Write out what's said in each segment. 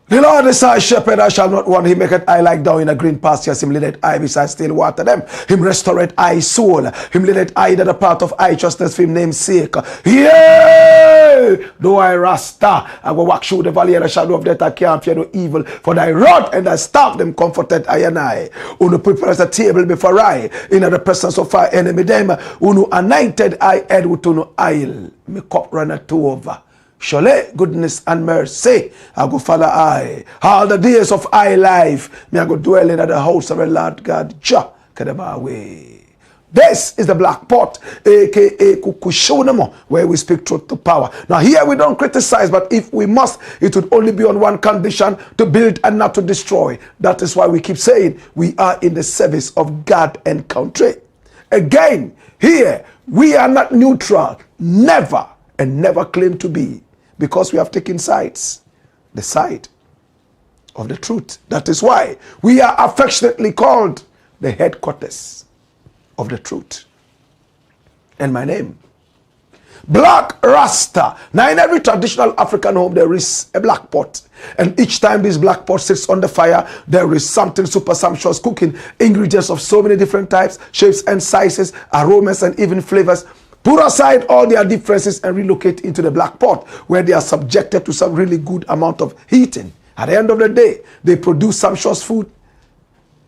The Lord is our shepherd, I shall not want. He maketh I like down in a green pastures. Him leadeth I beside still water them. Him restoreth I soul. Him leadeth I to the path of righteousness for him name's sake. Yea! Though I rasta, I will walk through the valley of the shadow of death, I can't fear no evil. For thy rod and thy staff them comforted I and I. Who prepares a table before I, in the presence of our enemy them. Who anointed I head with no oil. My cup runneth over. Surely goodness and mercy I go follow I. All the days of I life, me I go dwell in the house of the Lord God. Jah kadaba way. This is the Black Pot, aka Kukushonamo, where we speak truth to power. Now here we don't criticize, but if we must, it would only be on one condition: to build and not to destroy. That is why we keep saying we are in the service of God and country. Again, here we are not neutral, never and never claim to be. Because we have taken sides, the side of the truth. That is why we are affectionately called the headquarters of the truth. And my name, Black Rasta. Now in every traditional African home there is a black pot. And each time this black pot sits on the fire, there is something super sumptuous cooking. Ingredients of so many different types, shapes and sizes, aromas and even flavors. Put aside all their differences and relocate into the black pot, where they are subjected to some really good amount of heating. At the end of the day, they produce sumptuous food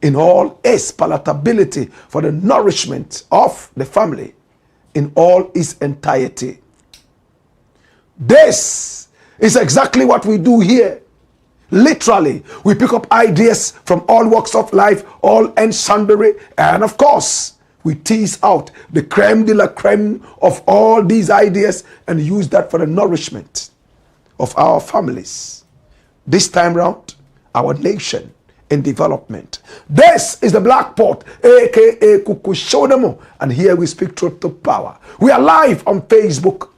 in all its palatability for the nourishment of the family in all its entirety. This is exactly what we do here. Literally, we pick up ideas from all walks of life, all and sundry, and of course, we tease out the creme de la creme of all these ideas and use that for the nourishment of our families. This time round, our nation in development. This is the Black Pot, aka Kukushonamo, and here we speak truth to power. We are live on Facebook.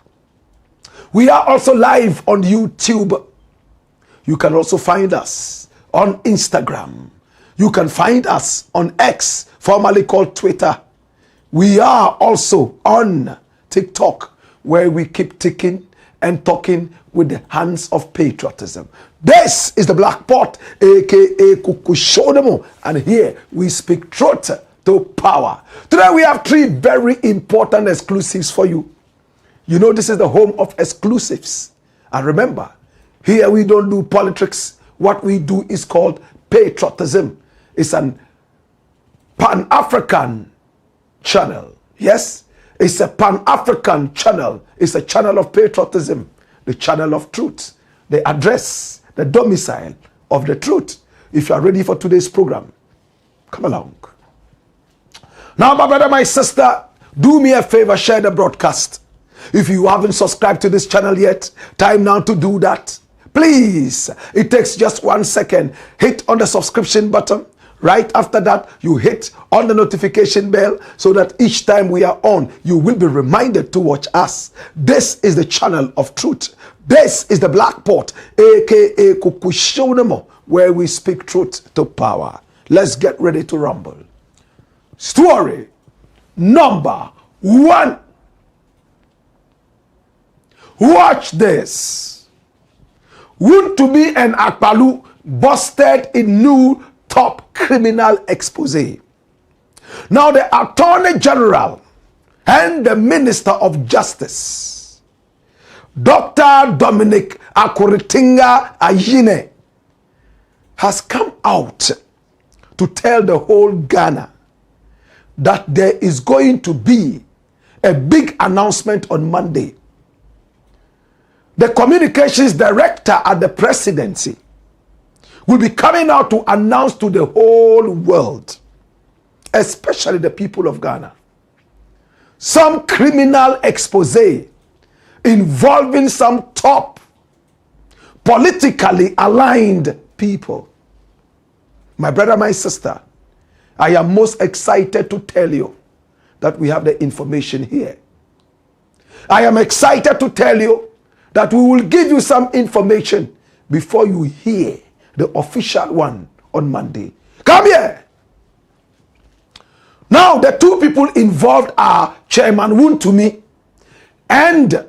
We are also live on YouTube. You can also find us on Instagram. You can find us on X, formerly called Twitter. We are also on TikTok, where we keep ticking and talking with the hands of patriotism. This is the Black Pot, aka Kukushonamo, and here we speak truth to power. Today we have 3 very important exclusives for you. You know this is the home of exclusives. And remember, here we don't do politics. What we do is called patriotism. It's an Pan-African channel. Yes, it's a Pan-African channel. It's a channel of patriotism, the channel of truth, the address, the domicile of the truth. If you are ready for today's program, come along. Now, my brother, my sister, do me a favor, share the broadcast. If you haven't subscribed to this channel yet, time now to do that. Please, it takes just 1 second. Hit on the subscription button. Right after that, you hit on the notification bell so that each time we are on, you will be reminded to watch us. This is the channel of truth. This is the Black Pot, aka Kukushonamo, where we speak truth to power. Let's get ready to rumble. Story number 1. Watch this. Wontumi and Akpaloo busted in new top criminal expose. Now the Attorney General and the Minister of Justice, Dr. Dominic Akuritinga Ayine, has come out to tell the whole Ghana that there is going to be a big announcement on Monday. The communications director at the presidency will be coming out to announce to the whole world, especially the people of Ghana, some criminal expose involving some top politically aligned people. My brother, my sister, I am most excited to tell you that we have the information here. I am excited to tell you that we will give you some information before you hear the official one on Monday. Come here. Now, the two people involved are Chairman Wontumi and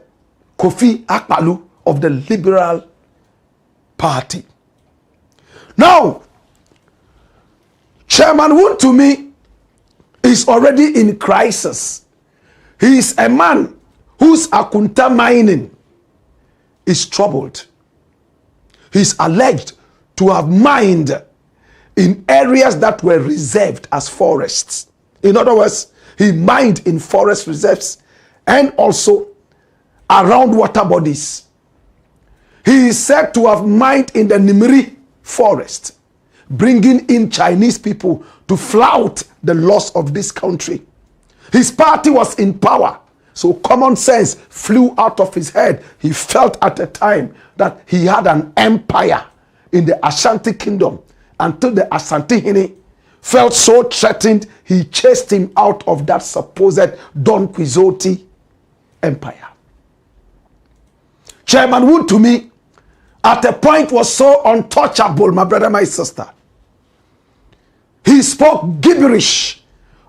Akpaloo of the Liberal Party. Now, Chairman Wontumi is already in crisis. He is a man whose Akunta mining is troubled. He is alleged to have mined in areas that were reserved as forests. In other words, he mined in forest reserves and also around water bodies. He is said to have mined in the Nimiri forest, bringing in Chinese people to flout the laws of this country. His party was in power, so common sense flew out of his head. He felt at the time that he had an empire in the Ashanti kingdom, until the Asantehene felt so threatened, he chased him out of that supposed Don Quixote empire. Chairman Wontumi, at a point, was so untouchable, my brother, my sister. He spoke gibberish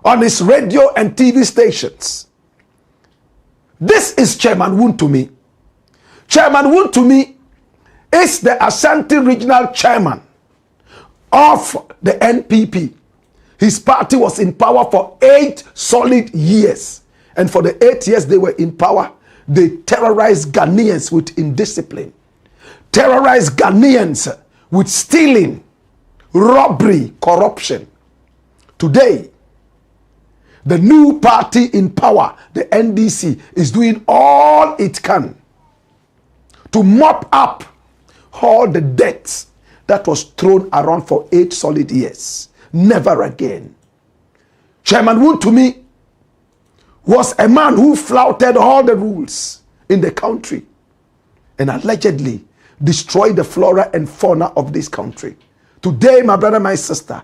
on his radio and TV stations. This is Chairman Wontumi. Chairman Wontumi is the Ashanti Regional Chairman of the NPP. His party was in power for 8 solid years. And for the 8 years they were in power, they terrorized Ghanaians with indiscipline, terrorized Ghanaians with stealing, robbery, corruption. Today, the new party in power, the NDC, is doing all it can to mop up all the debts that was thrown around for 8 solid years. Never again. Chairman Wontumi was a man who flouted all the rules in the country and allegedly destroyed the flora and fauna of this country. Today, my brother, my sister,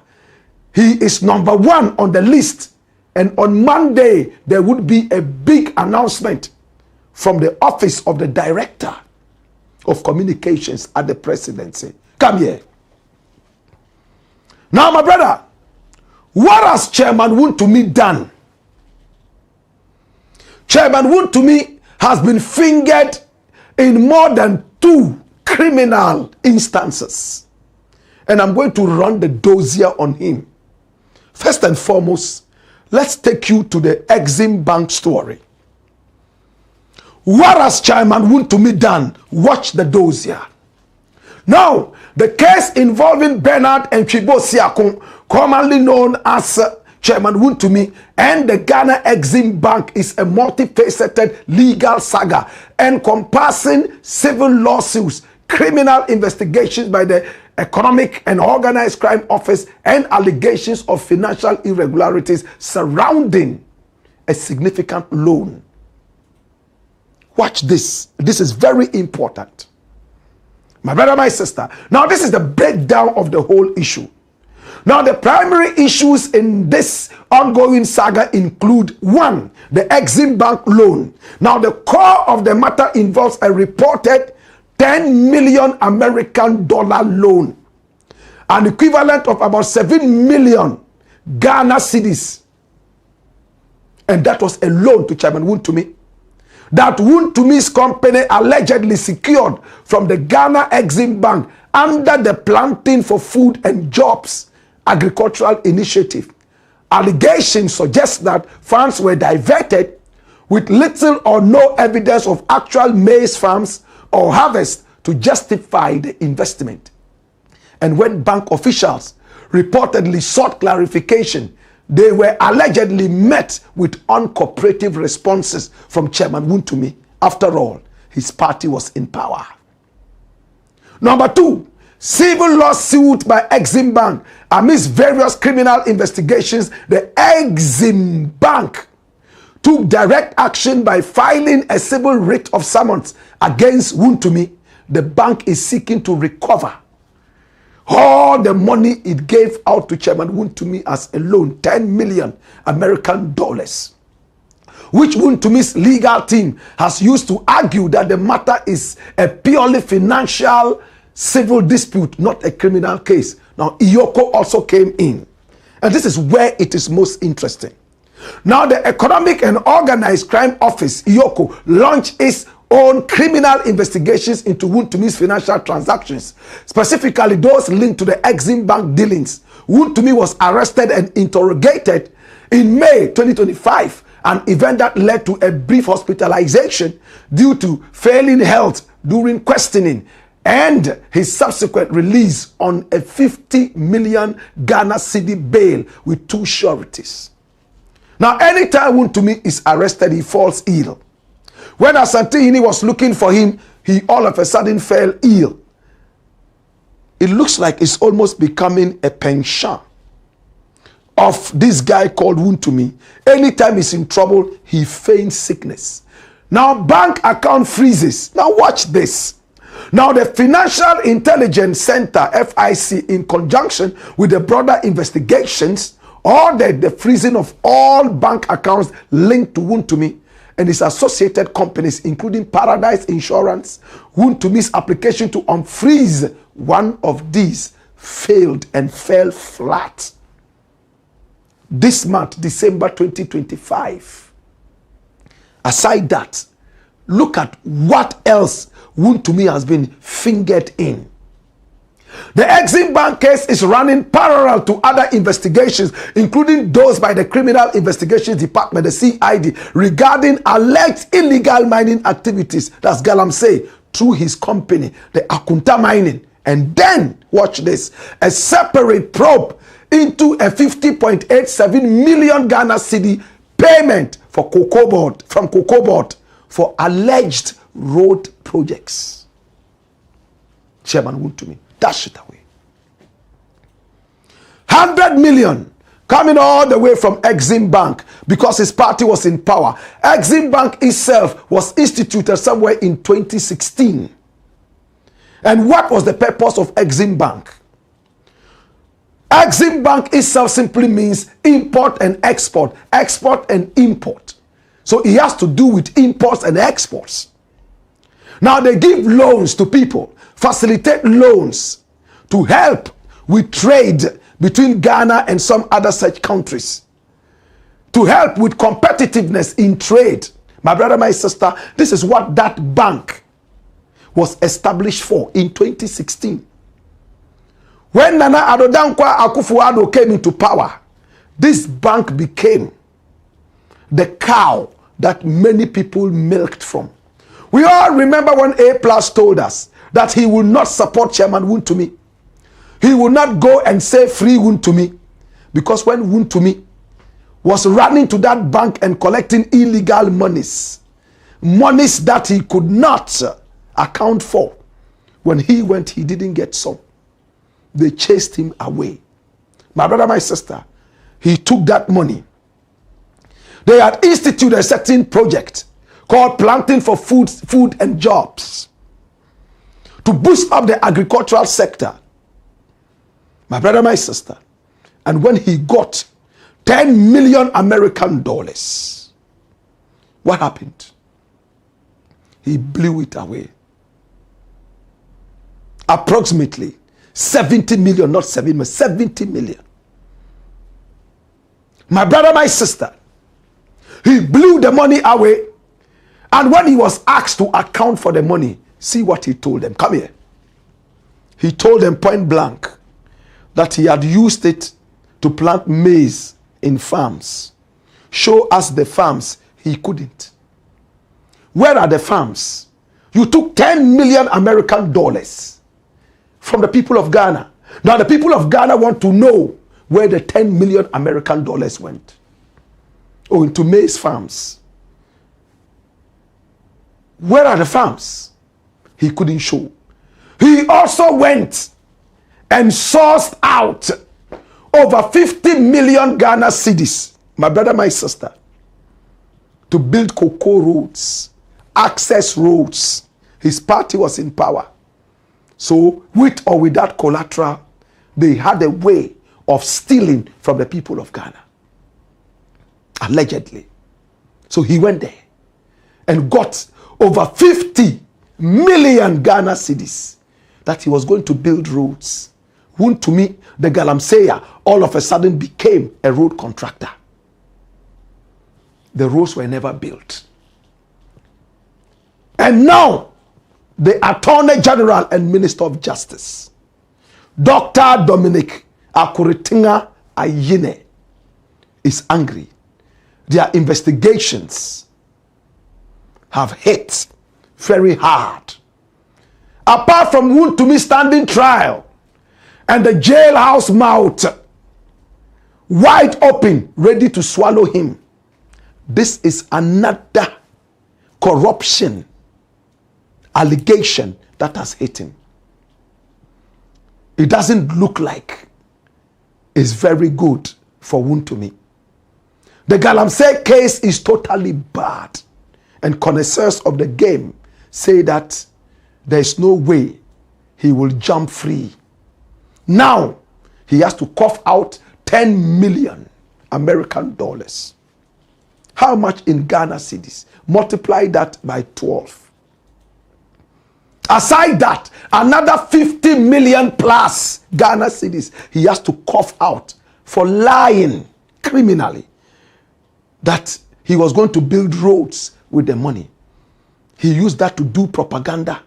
he is number 1 on the list. And on Monday, there would be a big announcement from the office of the director of communications at the presidency. Come here. Now, my brother, what has Chairman Wontumi done? Chairman Wontumi has been fingered in more than 2 criminal instances. And I'm going to run the dossier on him. First and foremost, let's take you to the Exim Bank story. What has Chairman Wontumi done? Watch the dossier. Now, the case involving Bernard and Chibo Siakon, commonly known as Chairman Wontumi, and the Ghana Exim Bank is a multifaceted legal saga encompassing civil lawsuits, criminal investigations by the Economic and Organized Crime Office, and allegations of financial irregularities surrounding a significant loan. Watch this. This is very important. My brother, my sister. Now, this is the breakdown of the whole issue. Now, the primary issues in this ongoing saga include: 1, the Exim Bank loan. Now, the core of the matter involves a reported $10 million American dollar loan, an equivalent of about 7 million Ghana cedis. And that was a loan to Chairman Wontumi that Wontumi's company allegedly secured from the Ghana Exim Bank under the Planting for Food and Jobs agricultural initiative. Allegations suggest that funds were diverted with little or no evidence of actual maize farms or harvest to justify the investment. And when bank officials reportedly sought clarification, they were allegedly met with uncooperative responses from Chairman Wontumi. After all, his party was in power. Number 2, civil lawsuit by Exim Bank. Amidst various criminal investigations, the Exim Bank took direct action by filing a civil writ of summons against Wontumi. The bank is seeking to recover all the money it gave out to Chairman Wontumi as a loan, 10 million American dollars, which Wontumi's legal team has used to argue that the matter is a purely financial civil dispute, not a criminal case. Now, Iyoko also came in. And this is where it is most interesting. Now, the Economic and Organized Crime Office, Iyoko, launched its own criminal investigations into Wontumi's financial transactions, specifically those linked to the Exim Bank dealings. Wontumi was arrested and interrogated in May 2025, an event that led to a brief hospitalization due to failing health during questioning, and his subsequent release on a 50 million Ghana cedi bail with 2 sureties. Now, anytime Wontumi is arrested, he falls ill. When Asantehene was looking for him, he all of a sudden fell ill. It looks like it's almost becoming a penchant of this guy called Wontumi. Anytime he's in trouble, he feigns sickness. Now, bank account freezes. Now, watch this. Now, the Financial Intelligence Center, FIC, in conjunction with the broader investigations, ordered the freezing of all bank accounts linked to Wontumi and his associated companies, including Paradise Insurance. Wontumi's application to unfreeze one of these failed and fell flat. This month, December 2025. Aside that, look at what else Wontumi has been fingered in. The Exim Bank case is running parallel to other investigations, including those by the Criminal Investigations Department, the CID, regarding alleged illegal mining activities, that's Galamsey, through his company, the Akunta Mining. And then, watch this, a separate probe into a 50.87 million Ghana cedi payment for from Cocoa Board for alleged road projects. Chairman Wontumi, dash it away. 100 million coming all the way from Exim Bank because his party was in power. Exim Bank itself was instituted somewhere in 2016. And what was the purpose of Exim Bank? Exim Bank itself simply means import and export and import. So it has to do with imports and exports. Now they give loans to people, facilitate loans to help with trade between Ghana and some other such countries, to help with competitiveness in trade. My brother, my sister, this is what that bank was established for in 2016. When Nana Addo Dankwa Akufo-Addo came into power, this bank became the cow that many people milked from. We all remember when A+ told us that he will not support Chairman Wontumi. He will not go and say free Wontumi, because when Wontumi was running to that bank and collecting illegal monies that he could not account for, when he went, he didn't get some. They chased him away. My brother, my sister, he took that money. They had instituted a certain project called Planting for Food and Jobs to boost up the agricultural sector. My brother, my sister. And when he got 10 million American dollars, what happened? He blew it away. Approximately 70 million, not 7 million, 70 million. My brother, my sister, he blew the money away. And when he was asked to account for the money, see what he told them. Come here. He told them point blank that he had used it to plant maize in farms. Show us the farms. He couldn't. Where are the farms? You took 10 million American dollars from the people of Ghana. Now the people of Ghana want to know where the 10 million American dollars went. Oh, into maize farms. Where are the farms? He couldn't show. He also went and sourced out over 50 million Ghana cedis, my brother, my sister, to build cocoa roads, access roads. His party was in power. So with or without collateral, they had a way of stealing from the people of Ghana. Allegedly. So he went there and got over 50 million Ghana cedis that he was going to build roads. Wontumi, the Galamseya, all of a sudden became a road contractor. The roads were never built. And now, the Attorney General and Minister of Justice, Dr. Dominic Akuritinga Ayine, is angry. Their investigations have hit very hard. Apart from Wontumi standing trial and the jailhouse mouth wide open, ready to swallow him, this is another corruption allegation that has hit him. It doesn't look like it's very good for Wontumi. The Galamsey case is totally bad, and connoisseurs of the game say that there is no way he will jump free. Now he has to cough out 10 million American dollars. How much in Ghana cedis? Multiply that by 12. Aside that, another 50 million plus Ghana cedis he has to cough out for lying criminally that he was going to build roads with the money. He used that to do propaganda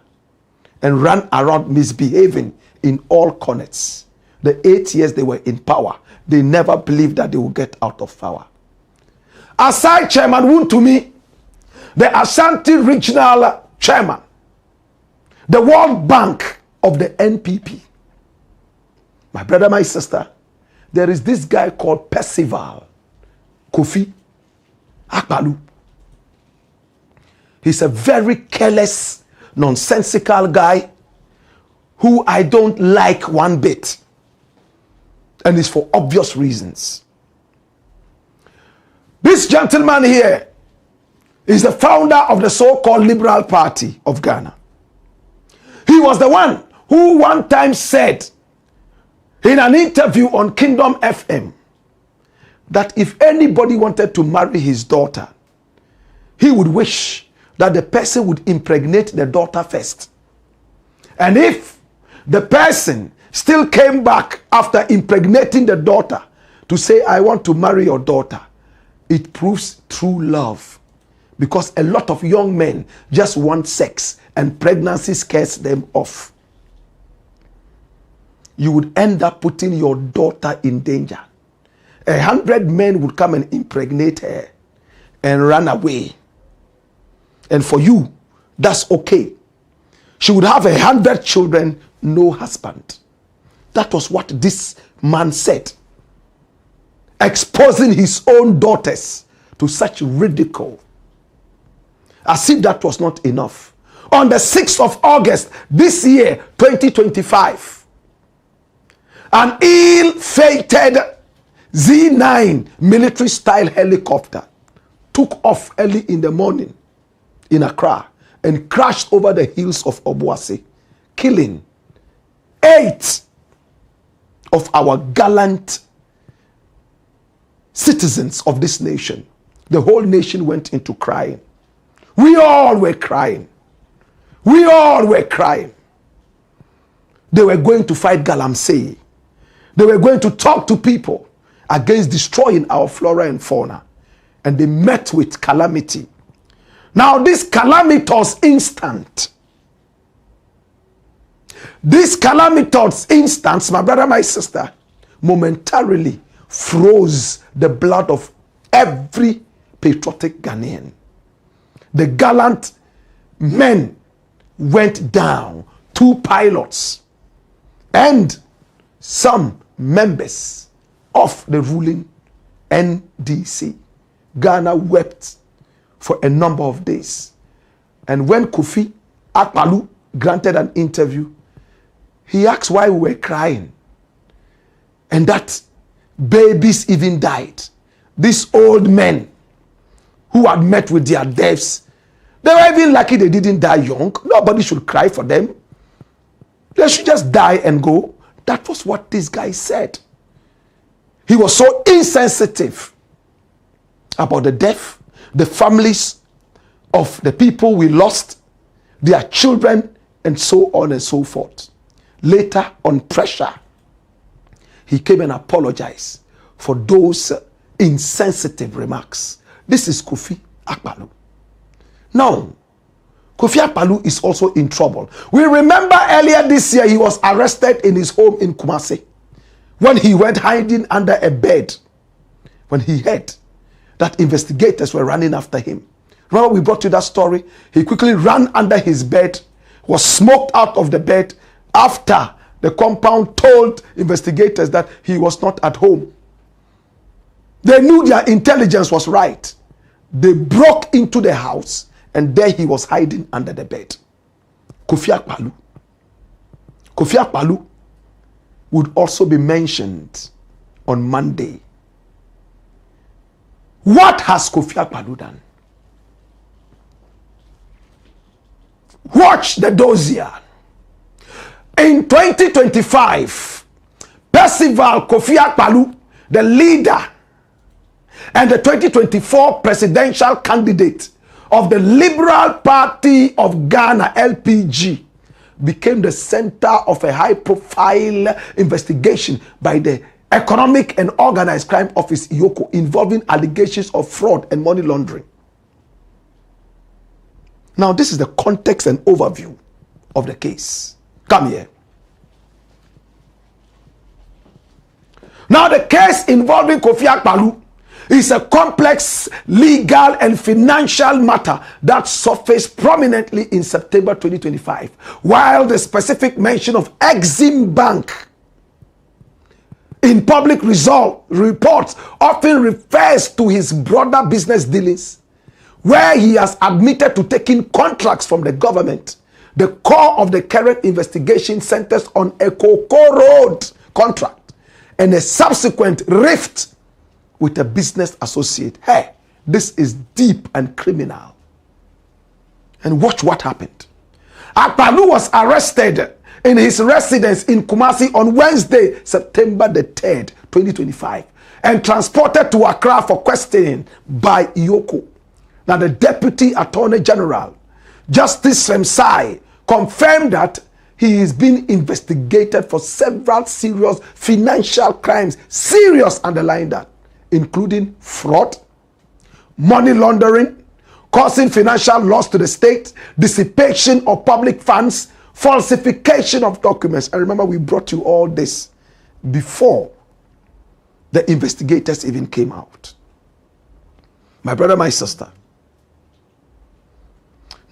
and ran around misbehaving in all corners. The 8 years they were in power, they never believed that they would get out of power. Aside Chairman Wontumi, the Ashanti Regional Chairman, the World Bank of the NPP, my brother, my sister, there is this guy called Percival Kofi Akpaloo. He's a very careless, nonsensical guy who I don't like one bit. And it's for obvious reasons. This gentleman here is the founder of the so-called Liberal Party of Ghana. He was the one who one time said in an interview on Kingdom FM that if anybody wanted to marry his daughter, he would wish that the person would impregnate the daughter first. And if the person still came back after impregnating the daughter to say, I want to marry your daughter, it proves true love. Because a lot of young men just want sex and pregnancy scares them off. You would end up putting your daughter in danger. 100 men would come and impregnate her and run away. And for you, that's okay. She would have 100 children, no husband. That was what this man said. Exposing his own daughters to such ridicule. As if that was not enough. On the 6th of August this year, 2025, an ill-fated Z9 military-style helicopter took off early in the morning in Accra and crashed over the hills of Obuasi, killing 8 of our gallant citizens of this nation. The whole nation went into crying. We all were crying. We all were crying. They were going to fight Galamsey. They were going to talk to people against destroying our flora and fauna. And they met with calamity. Now this calamitous instant, my brother, my sister, momentarily froze the blood of every patriotic Ghanaian. The gallant men went down, 2 pilots and some members of the ruling NDC. Ghana wept for a number of days. And when Kofi Akpaloo granted an interview, he asked why we were crying. And that babies even died. These old men who had met with their deaths, they were even lucky they didn't die young. Nobody should cry for them. They should just die and go. That was what this guy said. He was so insensitive about the death, the families of the people we lost, their children, and so on and so forth. Later, on pressure, he came and apologized for those insensitive remarks. This is Kofi Akpaloo. Now, Kofi Akpaloo is also in trouble. We remember earlier this year he was arrested in his home in Kumasi when he went hiding under a bed when he heard that investigators were running after him. Remember we brought you that story? He quickly ran under his bed, was smoked out of the bed after the compound told investigators that he was not at home. They knew their intelligence was right. They broke into the house and there he was hiding under the bed. Kofi Akpaloo. Kofi Akpaloo would also be mentioned on Monday. What has Kofi Akpaloo done? Watch the dossier. In 2025, Percival Kofi Akpaloo, the leader and the 2024 presidential candidate of the Liberal Party of Ghana, LPG, became the center of a high-profile investigation by the Economic and Organized Crime Office, IOCO, involving allegations of fraud and money laundering. Now, this is the context and overview of the case. Come here. Now, the case involving Kofi Akpaloo is a complex legal and financial matter that surfaced prominently in September 2025, while the specific mention of Exim Bank in public reports often refers to his broader business dealings, where he has admitted to taking contracts from the government. The core of the current investigation centers on a Cocoa Road contract and a subsequent rift with a business associate. Hey, this is deep and criminal. And watch what happened. Akpaloo was arrested in his residence in Kumasi on Wednesday, September the 3rd, 2025, and transported to Accra for questioning by IOCO. Now, the Deputy Attorney General, Justice Femsai, confirmed that he is being investigated for several serious financial crimes, serious, underline that, including fraud, money laundering, causing financial loss to the state, dissipation of public funds, falsification of documents. And remember, we brought you all this before the investigators even came out. My brother, my sister.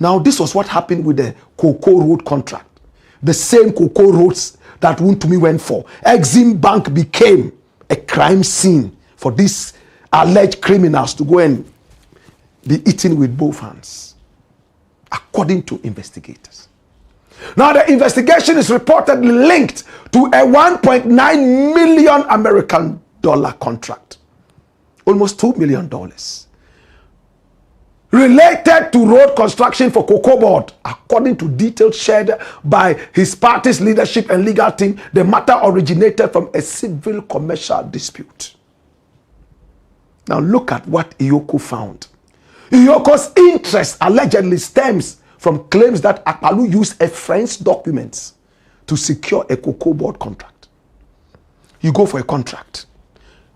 Now, this was what happened with the Cocoa Road contract. The same Cocoa Roads that Wontumi went for. Exim Bank became a crime scene for these alleged criminals to go and be eaten with both hands, according to investigators. Now, the investigation is reportedly linked to a 1.9 million American dollar contract, almost $2 million, related to road construction for Cocoa Board. According to details shared by his party's leadership and legal team, the matter originated from a civil commercial dispute. Now look at what IOCO found. IOCO's interest allegedly stems from claims that Akpaloo used a friend's documents to secure a Cocoa Board contract. You go for a contract.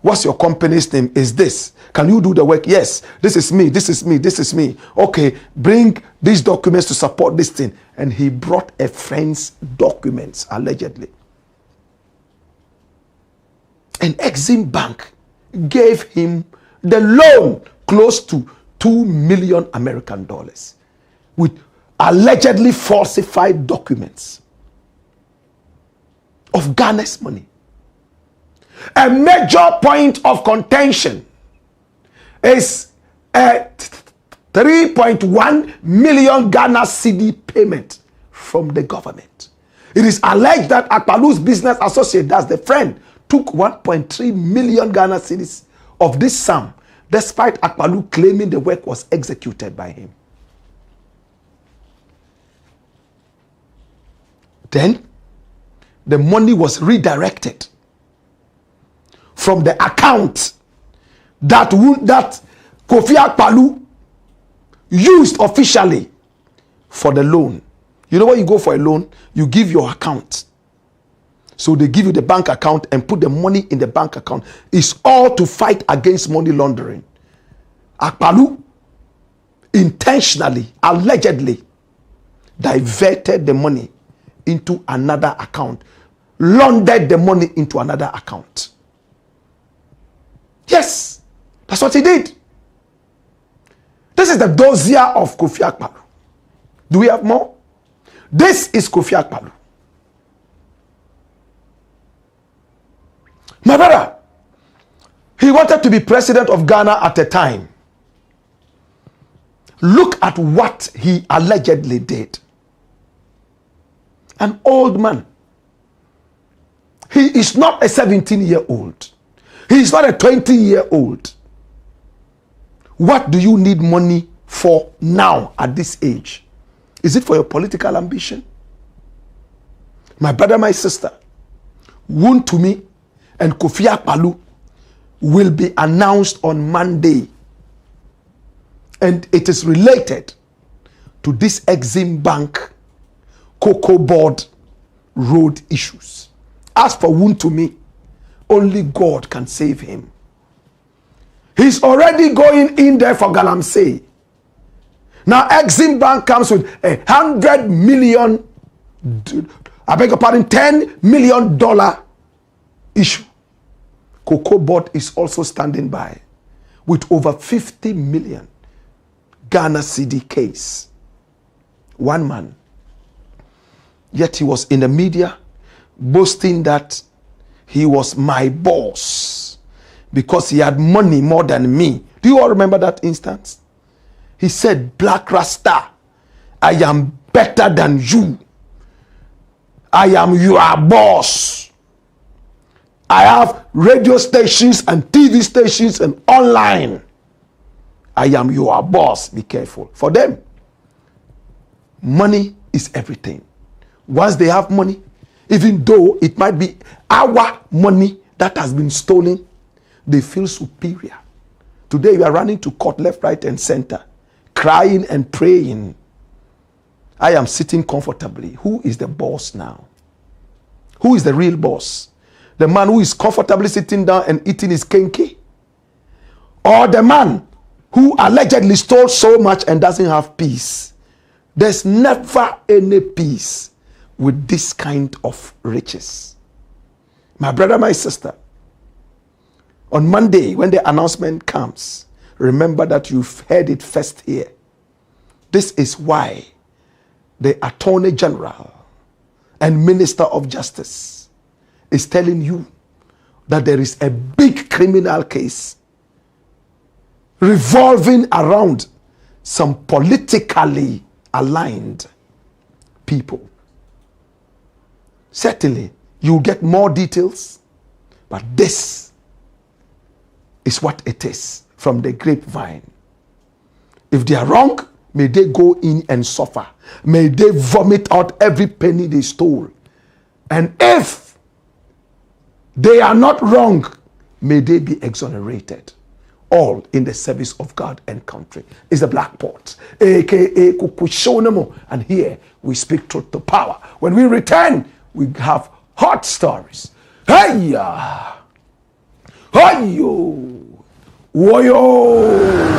What's your company's name? Is this? Can you do the work? Yes. This is me. This is me. This is me. Okay. Bring these documents to support this thing. And he brought a friend's documents, allegedly. And Exim Bank gave him the loan close to $2 million American dollars with allegedly falsified documents of Ghana's money. A major point of contention is a 3.1 million Ghana cedi payment from the government. It is alleged that Akpaloo's business associate, that's the friend, took 1.3 million Ghana cedis of this sum, despite Akpaloo claiming the work was executed by him. Then, the money was redirected from the account that Kofi Akpaloo used officially for the loan. You know when you go for a loan, you give your account. So they give you the bank account and put the money in the bank account. It's all to fight against money laundering. Akpaloo intentionally, allegedly, diverted the money into another account, laundered the money into another account. Yes, that's what he did. This is the dossier of Kofi Akpaloo. Do we have more? This is Kofi Akpaloo. My brother, he wanted to be president of Ghana at a time. Look at what he allegedly did. An old man. He is not a 17-year-old. He is not a 20-year-old. What do you need money for now at this age? Is it for your political ambition? My brother, my sister, Wontumi and Kofi Akpaloo will be announced on Monday. And it is related to this Exim Bank Cocoa Board road issues. As for Wontumi, only God can save him. He's already going in there for Galamsey. Now Exim Bank comes with $100 million, I beg your pardon, $10 million issue. Cocoa Board is also standing by with over 50 million Ghana cedi case. One man. Yet he was in the media boasting that he was my boss because he had money more than me. Do you all remember that instance? He said, Blakk RASTA, I am better than you. I am your boss. I have radio stations and TV stations and online. I am your boss. Be careful. For them, money is everything. Once they have money, even though it might be our money that has been stolen, they feel superior. Today we are running to court left, right, and center, crying and praying. I am sitting comfortably. Who is the boss now? Who is the real boss? The man who is comfortably sitting down and eating his kenke? Or the man who allegedly stole so much and doesn't have peace? There's never any peace with this kind of riches. My brother, my sister, on Monday, when the announcement comes, remember that you've heard it first here. This is why the Attorney General and Minister of Justice is telling you that there is a big criminal case revolving around some politically aligned people. Certainly, you'll get more details, but this is what it is from the grapevine. If they are wrong, may they go in and suffer. May they vomit out every penny they stole. And if they are not wrong, may they be exonerated. All in the service of God and country. Is the Black Port, aka Kukushonemo. And here we speak truth to power. When we return, we have hot stories. Hey-ya! Hey-yo! Woyo!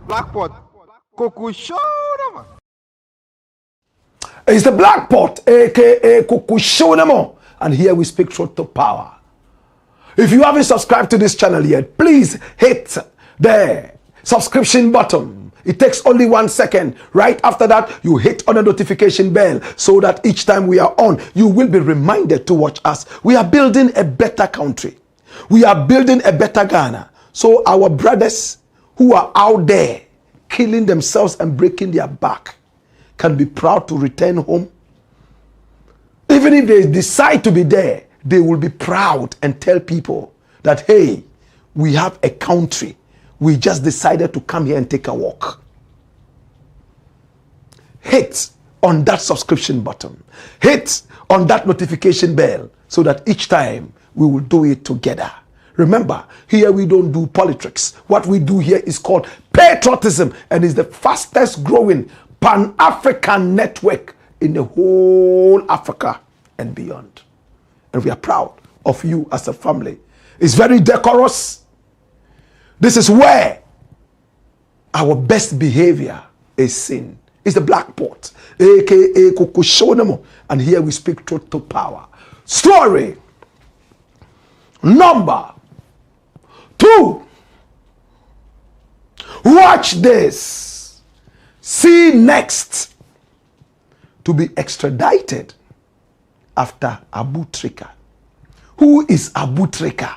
Blackpot. Kokusho. It's the Blackpot, aka Kukushonemo. And here we speak truth to power. If you haven't subscribed to this channel yet, please hit the subscription button. It takes only 1 second. Right after that, you hit on the notification bell so that each time we are on, you will be reminded to watch us. We are building a better country. We are building a better Ghana. So our brothers who are out there killing themselves and breaking their back can be proud to return home. Even if they decide to be there, they will be proud and tell people that, hey, we have a country. We just decided to come here and take a walk. Hit on that subscription button. Hit on that notification bell so that each time we will do it together. Remember, here we don't do politics. What we do here is called patriotism and is the fastest growing Pan-African network in the whole Africa and beyond. And we are proud of you as a family. It's very decorous. This is where our best behavior is seen. It's the Blackpot, aka Kukushonemo. And here we speak truth to power. Story number 2. Watch this. See next to be extradited after Abu Trica. Who is Abu Trica?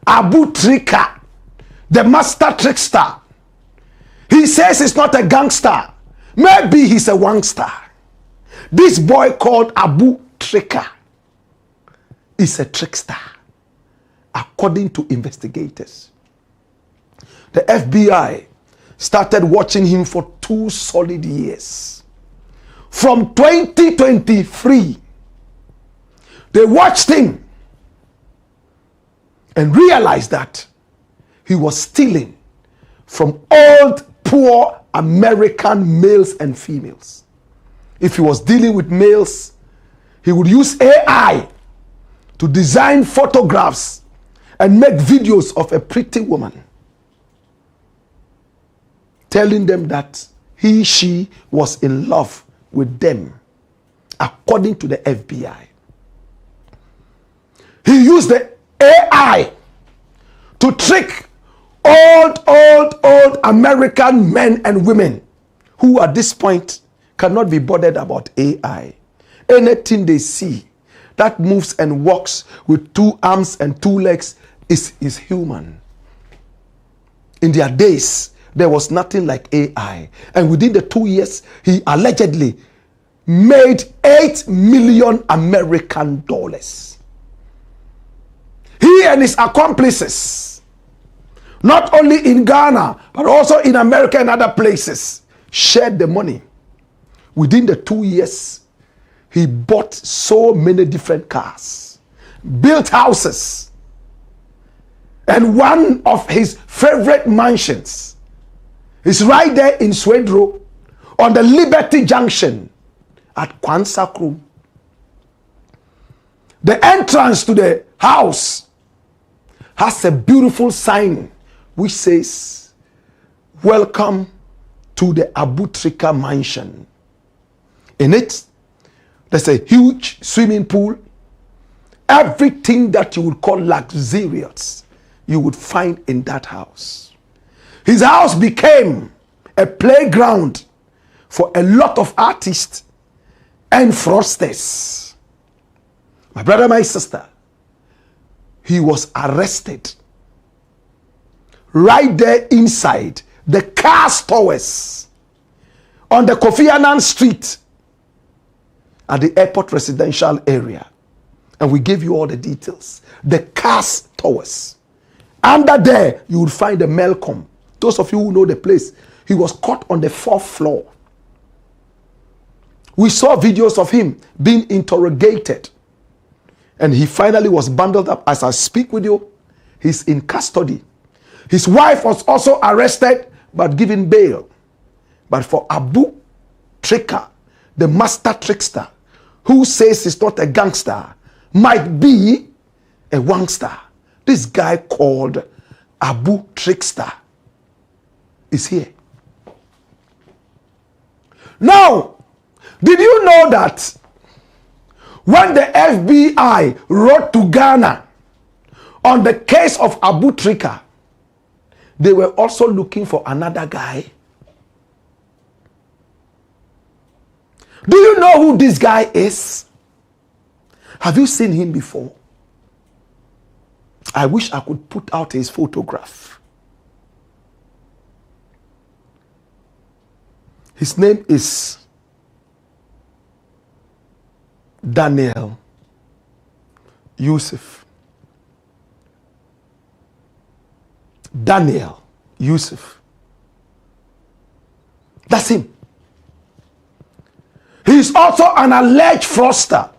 Abu Trica, the master trickster. He says he's not a gangster. Maybe he's a wangster. This boy called Abu Trica is a trickster, according to investigators. The FBI started watching him for 2 solid years. From 2023, they watched him and realized that he was stealing from old, poor American males and females. If he was dealing with males, he would use AI to design photographs and make videos of a pretty woman, telling them that she was in love with them, according to the FBI. He used the AI to trick old American men and women who at this point cannot be bothered about AI. Anything they see that moves and walks with 2 arms and 2 legs is human. In their days, there was nothing like AI. And within the 2 years, he allegedly made $8 million American dollars. He and his accomplices, not only in Ghana, but also in America and other places, shared the money. Within the 2 years, he bought so many different cars, built houses, and one of his favorite mansions is right there in Swedro on the Liberty Junction at Kwansakrum. The entrance to the house has a beautiful sign which says, "Welcome to the Abu Trica mansion." In it, there's a huge swimming pool. Everything that you would call luxurious, you would find in that house. His house became a playground for a lot of artists and fraudsters. My brother, my sister, he was arrested right there inside the Cars Towers on the Kofi Annan Street at the airport residential area. And we gave you all the details. The Cars Towers. Under there, you will find the Melcom. Those of you who know the place, he was caught on the 4th floor. We saw videos of him being interrogated. And he finally was bundled up. As I speak with you, he's in custody. His wife was also arrested, but given bail. But for Abu Trica, the master trickster, who says he's not a gangster, might be a wangster. This guy called Abu Trickster is here. Now, did you know that when the FBI wrote to Ghana on the case of Abu Trica, they were also looking for another guy? Do you know who this guy is? Have you seen him before? I wish I could put out his photograph. His name is Daniel Yusuf. Daniel Yusuf. That's him. He is also an alleged fraudster.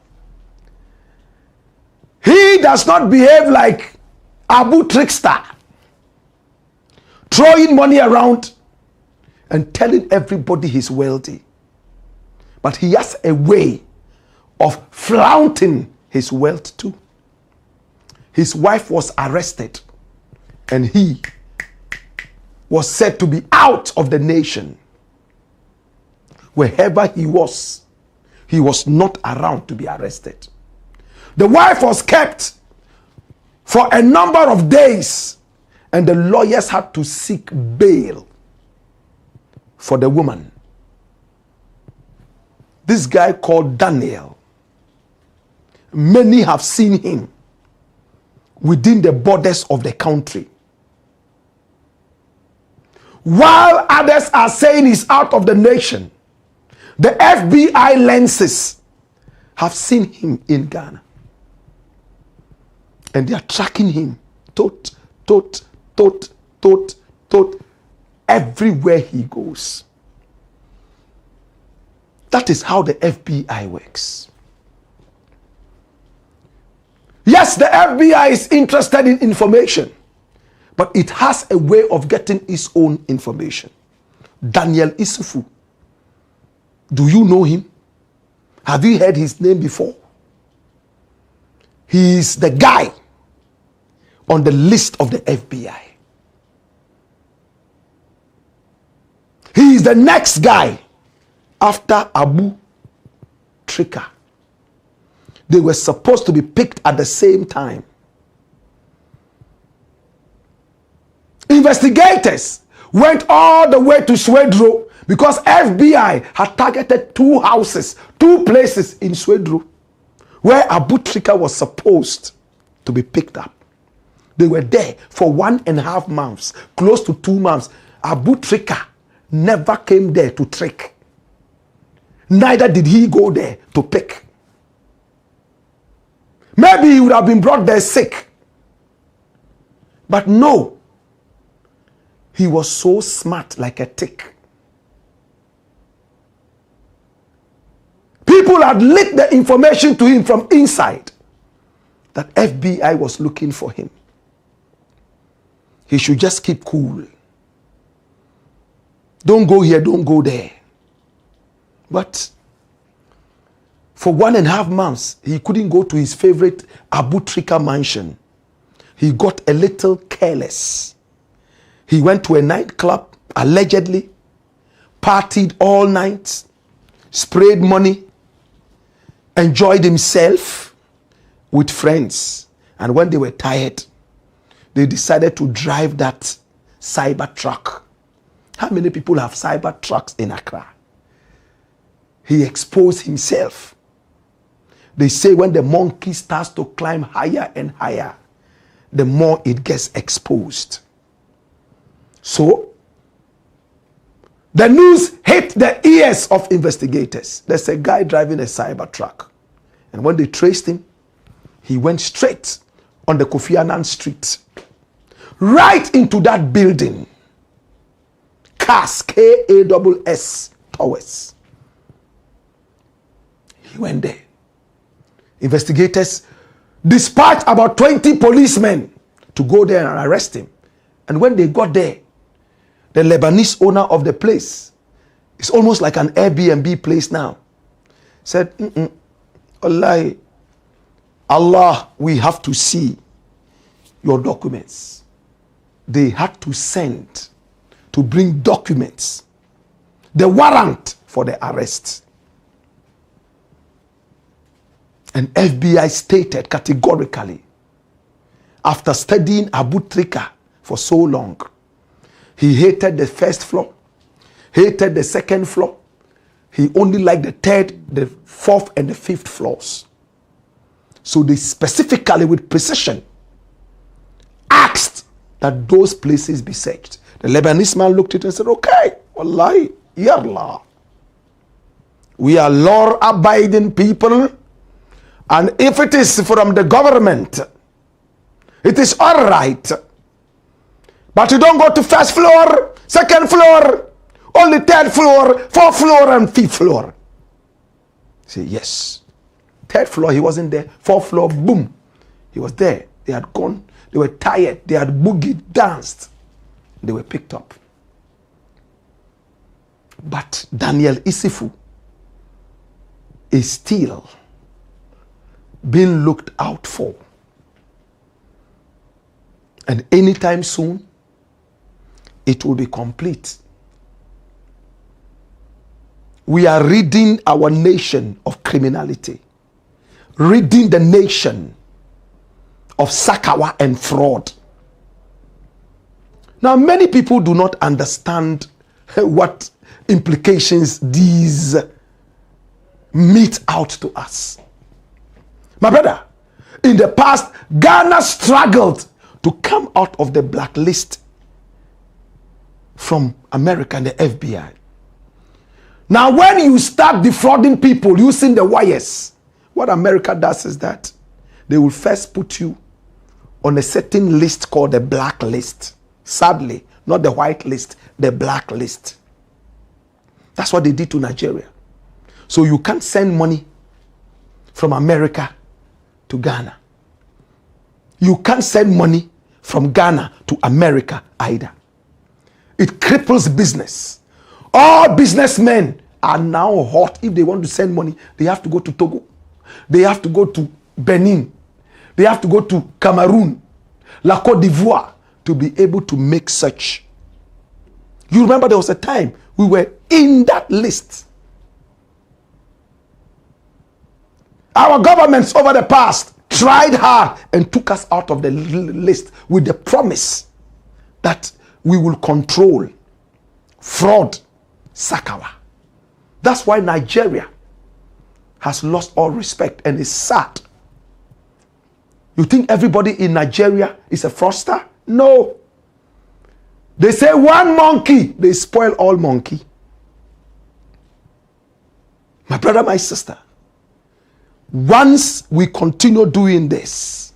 He does not behave like Abu Trickster, throwing money around and telling everybody he's wealthy. But he has a way of flaunting his wealth too. His wife was arrested and he was said to be out of the nation. Wherever he was not around to be arrested. The wife was kept for a number of days and the lawyers had to seek bail for the woman. This guy called Daniel, many have seen him within the borders of the country. While others are saying he's out of the nation, the FBI lenses have seen him in Ghana. And they are tracking him everywhere he goes. That is how the FBI works. Yes, the FBI is interested in information, but it has a way of getting its own information. Daniel Isufu. Do you know him? Have you heard his name before? He is the guy on the list of the FBI. He is the next guy after Abu Trica. They were supposed to be picked at the same time. Investigators went all the way to Swedro because FBI had targeted 2 houses, 2 places in Swedro where Abu Trica was supposed to be picked up. They were there for 1.5 months, close to 2 months. Abu Trica never came there to trick. Neither did he go there to pick. Maybe he would have been brought there sick. But no. He was so smart like a tick. People had leaked the information to him from inside that FBI was looking for him. He should just keep cool. Don't go here, don't go there. But for 1.5 months, he couldn't go to his favorite Abu Trica mansion. He got a little careless. He went to a nightclub, allegedly, partied all night, sprayed money, enjoyed himself with friends. And when they were tired, they decided to drive that cyber truck. How many people have cyber trucks in Accra? He exposed himself. They say when the monkey starts to climb higher and higher, the more it gets exposed. So, the news hit the ears of investigators. There's a guy driving a cyber truck. And when they traced him, he went straight on the Kofi Annan Street, right into that building. CAS, K-A-S-S, Towers. He went there. Investigators dispatched about 20 policemen to go there and arrest him. And when they got there, the Lebanese owner of the place, it's almost like an Airbnb place now, said, Allah, we have to see your documents. They had to send to to bring documents, the warrant for the arrest. And FBI stated categorically, after studying Abu Trica for so long, he hated the first floor, hated the second floor. He only liked the third, the fourth, and the fifth floors. So they specifically, with precision, asked that those places be searched. The Lebanese man looked at it and said, okay, wallahi, yarla. We are law-abiding people, and if it is from the government, it is all right. But you don't go to first floor, second floor, only third floor, fourth floor, and fifth floor. Say, yes. Third floor, he wasn't there. Fourth floor, boom. He was there. They had gone. They were tired. They had boogied, danced. They were picked up. But Daniel Isifu is still being looked out for. And anytime soon, it will be complete. We are ridding our nation of criminality, ridding the nation of sakawa and fraud. Now, many people do not understand what implications these mete out to us. My brother, in the past, Ghana struggled to come out of the blacklist from America and the FBI. Now, when you start defrauding people using the wires, what America does is that they will first put you on a certain list called the black list. Sadly, not the white list, the black list. That's what they did to Nigeria. So you can't send money from America to Ghana. You can't send money from Ghana to America either. It cripples business. All businessmen are now hot. If they want to send money, they have to go to Togo. They have to go to Benin. They have to go to Cameroon, La Côte d'Ivoire, to be able to make such. You remember there was a time we were in that list. Our governments over the past tried hard and took us out of the list with the promise that we will control fraud, sakawa. That's why Nigeria has lost all respect and is sad. You think everybody in Nigeria is a fraudster? No. They say one monkey, they spoil all monkey. My brother, my sister, once we continue doing this,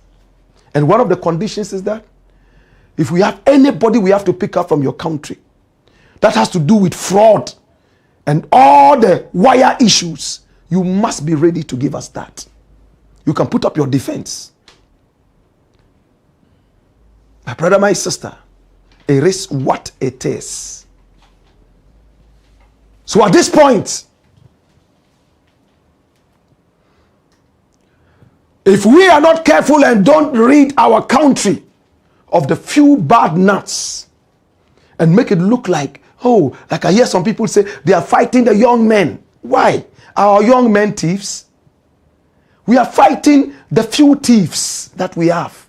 and one of the conditions is that if we have anybody we have to pick up from your country that has to do with fraud and all the wire issues, you must be ready to give us that. You can put up your defense. My brother, my sister, it is what it is. So at this point, if we are not careful and don't rid our country of the few bad nuts and make it look like, oh, like I hear some people say, they are fighting the young men. Why? Are our young men thieves? We are fighting the few thieves that we have.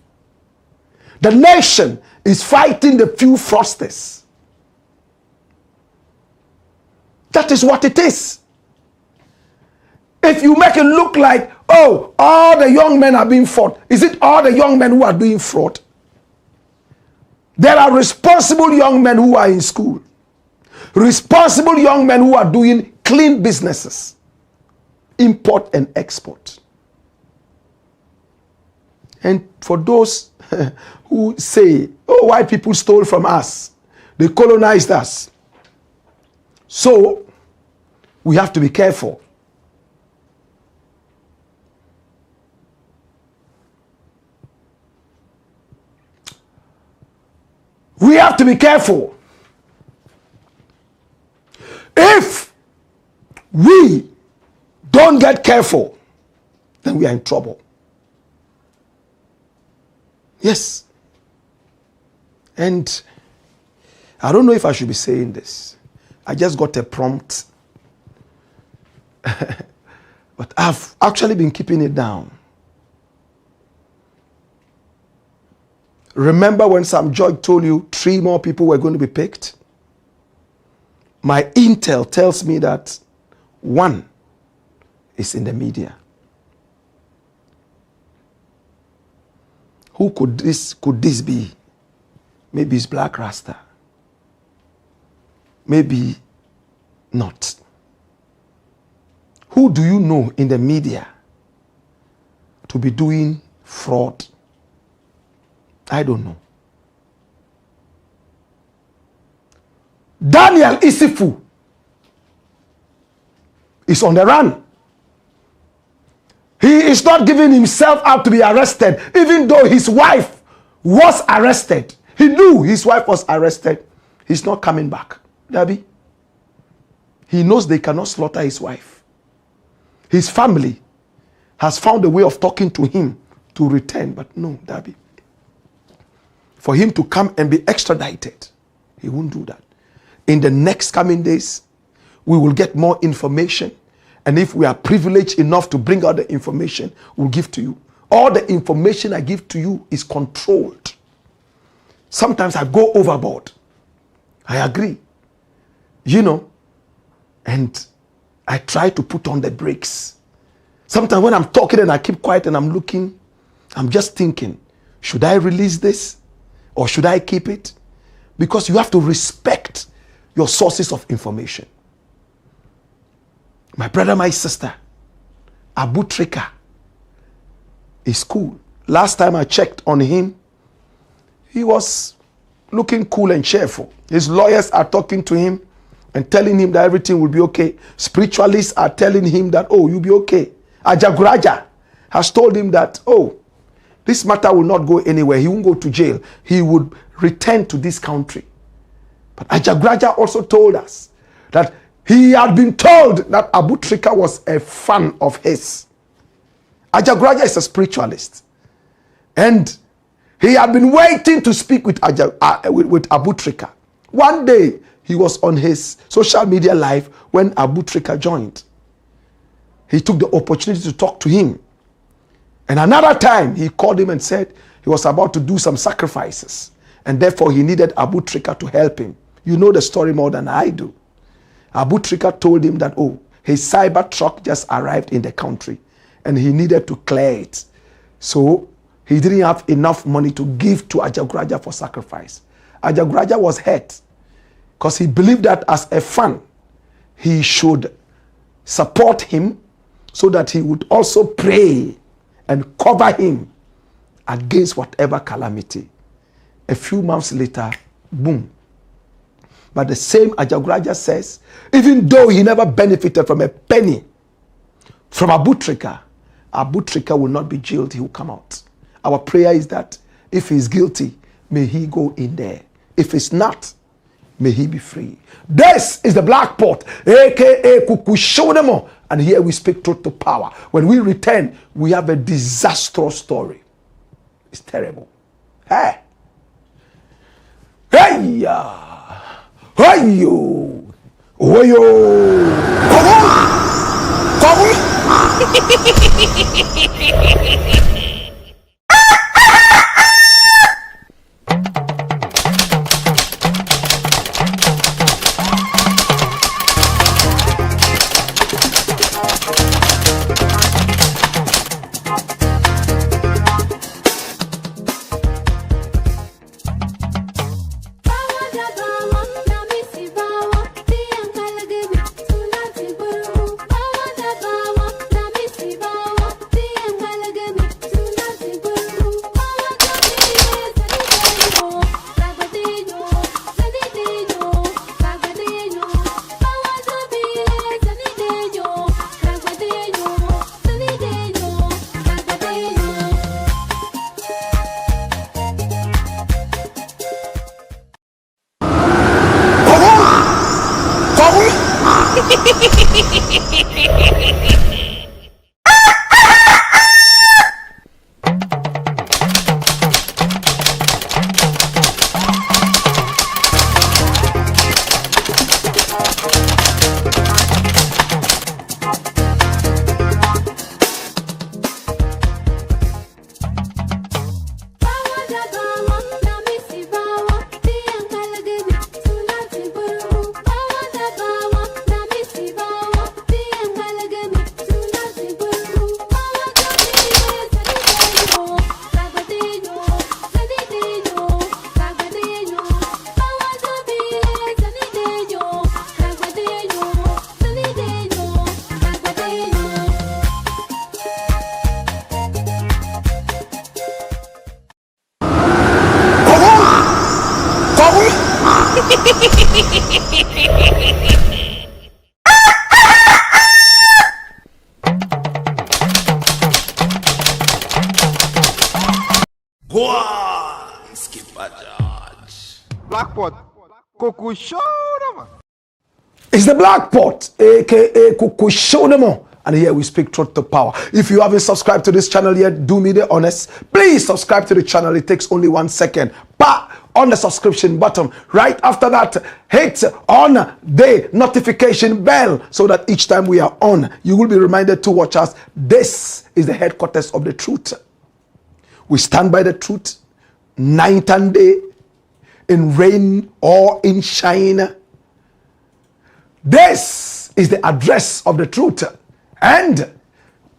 The nation is fighting the few fraudsters. That is what it is. If you make it look like, oh, all the young men are being fought, is it all the young men who are doing fraud? There are responsible young men who are in school. Responsible young men who are doing clean businesses. Import and export. And for those who say, oh, white people stole from us, they colonized us. So, we have to be careful. We have to be careful. If we don't get careful, then we are in trouble. Yes. And I don't know if I should be saying this. I just got a prompt. But I've actually been keeping it down. Remember when Sam George told you 3 more people were going to be picked? My intel tells me that 1 is in the media. Who could this be? Maybe it's Blakk Rasta. Maybe not. Who do you know in the media to be doing fraud? I don't know. Daniel Isifu is on the run. He is not giving himself up to be arrested, even though his wife was arrested. He knew his wife was arrested. He's not coming back. Dabi. He knows they cannot slaughter his wife. His family has found a way of talking to him to return, but no, Dabi. For him to come and be extradited, he won't do that. In the next coming days, we will get more information. And if we are privileged enough to bring out the information, we'll give to you. All the information I give to you is controlled. Sometimes I go overboard. I agree. You know, and I try to put on the brakes. Sometimes when I'm talking and I keep quiet and I'm looking, I'm just thinking, should I release this or should I keep it? Because you have to respect your sources of information. My brother, my sister, Abu Trica is cool. Last time I checked on him, he was looking cool and cheerful. His lawyers are talking to him and telling him that everything will be okay. Spiritualists are telling him that, oh, you'll be okay. Ajaguraja has told him that, oh, this matter will not go anywhere. He won't go to jail. He would return to this country. But Ajaguraja also told us that he had been told that Abu Trica was a fan of his. Ajaguraja is a spiritualist. And he had been waiting to speak with Abu Trica. One day, he was on his social media live when Abu Trica joined. He took the opportunity to talk to him. And another time, he called him and said he was about to do some sacrifices. And therefore, he needed Abu Trica to help him. You know the story more than I do. Abu Trica told him that, oh, his cyber truck just arrived in the country and he needed to clear it. So he didn't have enough money to give to Ajaguraja for sacrifice. Ajaguraja was hurt because he believed that as a fan, he should support him so that he would also pray and cover him against whatever calamity. A few months later, boom. But the same Ajaguraja says, even though he never benefited from a penny from Abu Trica will not be jailed, he will come out. Our prayer is that if he is guilty, may he go in there. If he's not, may he be free. This is the Black Pot, aka Kukushodemo, and here we speak truth to power. When we return, we have a disastrous story. It's terrible. Hey! Hey! Hey you! Oh yo! Blackpot. Coco Show, man. It's the Black Pot, aka Kuku Shonemo. And here we speak truth to power. If you haven't subscribed to this channel yet, do me the honest. Please subscribe to the channel. It takes only 1 second. On the subscription button. Right after that, hit on the notification bell so that each time we are on, you will be reminded to watch us. This is the headquarters of the truth. We stand by the truth night and day, in rain or in shine. This is the address of the truth. And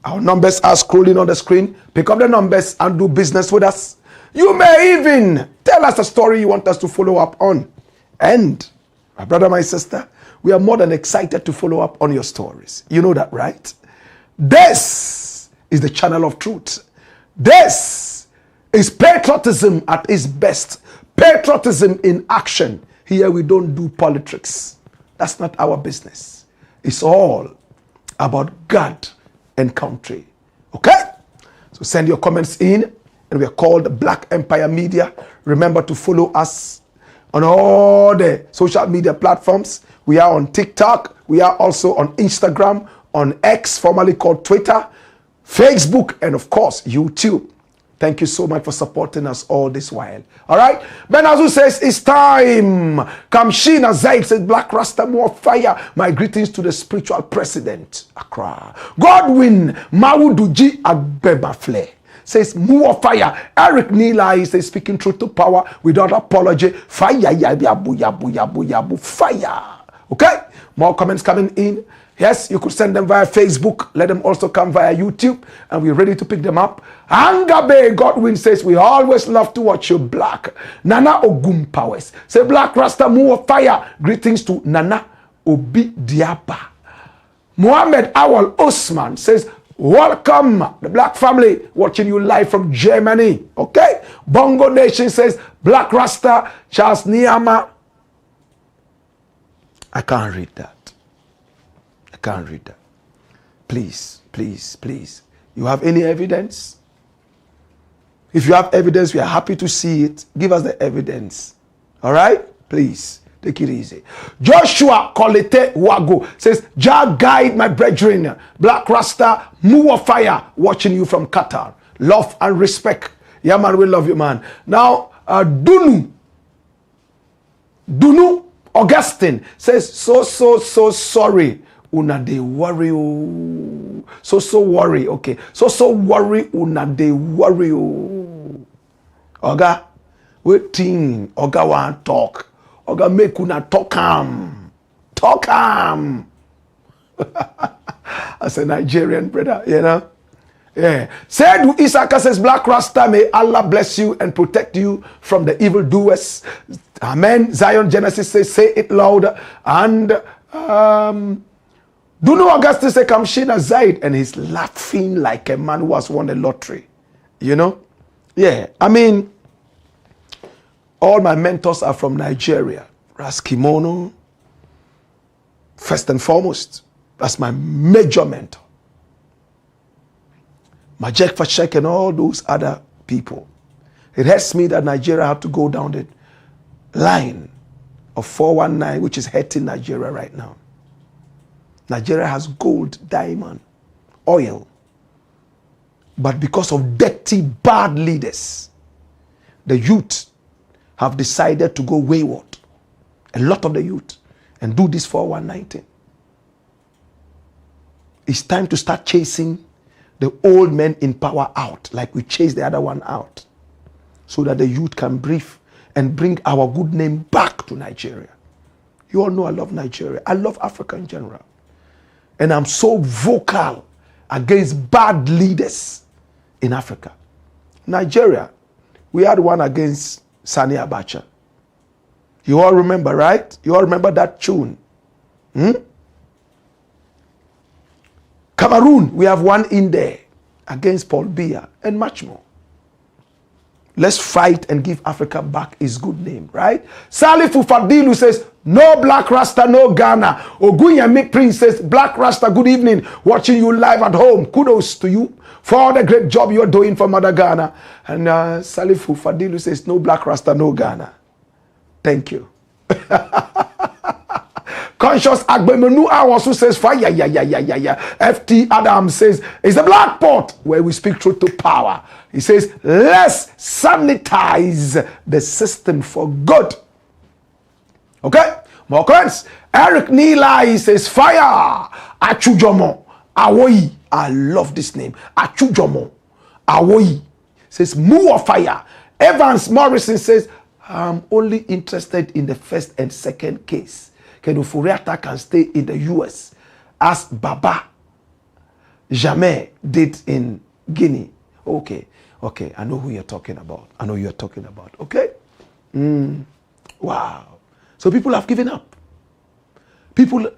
our numbers are scrolling on the screen. Pick up the numbers and do business with us. You may even tell us a story you want us to follow up on. And my brother, my sister, we are more than excited to follow up on your stories. You know that, right? This is the channel of truth. This is patriotism at its best. Patriotism in action. Here we don't do politics. That's not our business. It's all about God and country. Okay? So send your comments in, and we are called Black Empire Media. Remember to follow us on all the social media platforms. We are on TikTok. We are also on Instagram, on X, formerly called Twitter, Facebook, and of course, YouTube. Thank you so much for supporting us all this while. All right. Ben Azu says, it's time. Kamshina Zaid says, Black Rasta, more fire. My greetings to the spiritual president, Accra. Godwin Mawuduji Agbebafle says, more fire. Eric Nila says, speaking truth to power without apology. Fire, yabu, yabu, yabu, yabu, fire. Okay. More comments coming in. Yes, you could send them via Facebook. Let them also come via YouTube. And we're ready to pick them up. Angabe Godwin says, we always love to watch you, Black. Nana Ogum Powers. Say, Black Rasta, more fire. Greetings to Nana Obi Diapa. Mohammed Awal Osman says, welcome, the Black family. Watching you live from Germany. Okay. Bongo Nation says, Black Rasta, Charles Niama. I can't read that. I can't read that. Please, please, please. You have any evidence? If you have evidence, we are happy to see it. Give us the evidence. All right? Please, take it easy. Joshua Kolete Wago says, Jah guide my brethren. Black Rasta, more fire. Watching you from Qatar. Love and respect. Yeah, man, we love you, man. Now, Dunu Augustine says, so sorry. Una de worry. So worry. Okay. So worry. Una de worry. Oga, waiting. Oga want talk. Oga make una talk am. Talk am. As a Nigerian brother, you know. Yeah. Said Isaka says, Black Rasta, may Allah bless you and protect you from the evildoers. Amen. Zion Genesis says, say it louder. And Duno Augustus says, Kamshina Zaid, and he's laughing like a man who has won the lottery. You know? Yeah. I mean, all my mentors are from Nigeria. Raskimono, first and foremost. That's my major mentor. Majek Fashek and all those other people. It hurts me that Nigeria have to go down the line of 419, which is hurting Nigeria right now. Nigeria has gold, diamond, oil. But because of dirty, bad leaders, the youth have decided to go wayward. A lot of the youth. And do this 419. It's time to start chasing the old men in power out, like we chase the other one out, so that the youth can breathe and bring our good name back to Nigeria. You all know I love Nigeria. I love Africa in general. And I'm so vocal against bad leaders in Africa. Nigeria, we had one against Sani Abacha. You all remember, right? You all remember that tune? Cameroon, we have one in there against Paul Biya and much more. Let's fight and give Africa back its good name, right? Salifu Fadilu says, No Blakk Rasta, no Ghana. Ogunyemi Princess, Blakk Rasta, good evening. Watching you live at home. Kudos to you for all the great job you're doing for Mother Ghana. And Salifu Fadilu says, no Blakk Rasta, no Ghana. Thank you. Conscious Agbemenu also says, fire, yeah. FT Adam says, it's the black pot where we speak truth to power. He says, let's sanitize the system for good. Okay? More comments. Eric Nilai says, fire. Achujomo. Awoyi. I love this name. Achujomo. Awoyi. Says, more fire. Evans Morrison says, I'm only interested in the first and second case. Can OFORI-ATTA can stay in the US as Baba Jamais did in Guinea. Okay. I know who you're talking about. Okay? Wow. So people have given up.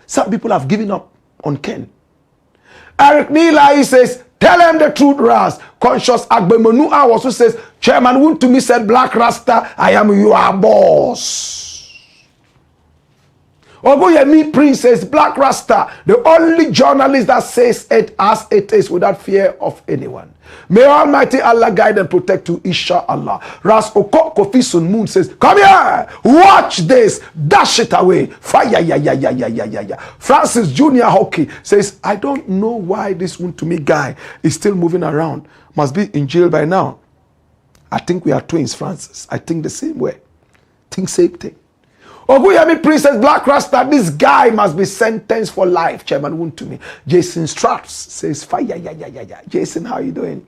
Some people have given up on Ken. Eric Nilai says, tell him the truth, Ras. Conscious Agbemonu also says, Chairman Wontumi said, Blakk Rasta, I am your boss. Ogoyemi Princess, Blakk Rasta, the only journalist that says it as it is without fear of anyone. May Almighty Allah guide and protect you, inshallah. Ras Oko Kofi Sun Moon says, come here, watch this, dash it away. Fire, yeah. Francis Junior Hockey says, I don't know why this Wontumi guy is still moving around. Must be in jail by now. I think we are twins, Francis. I think the same way. Think same thing. Oguyemi Princess, Blakk Rasta, this guy must be sentenced for life. Chairman Wontumi. Jason Straps says, fire, yeah. Jason, how you doing?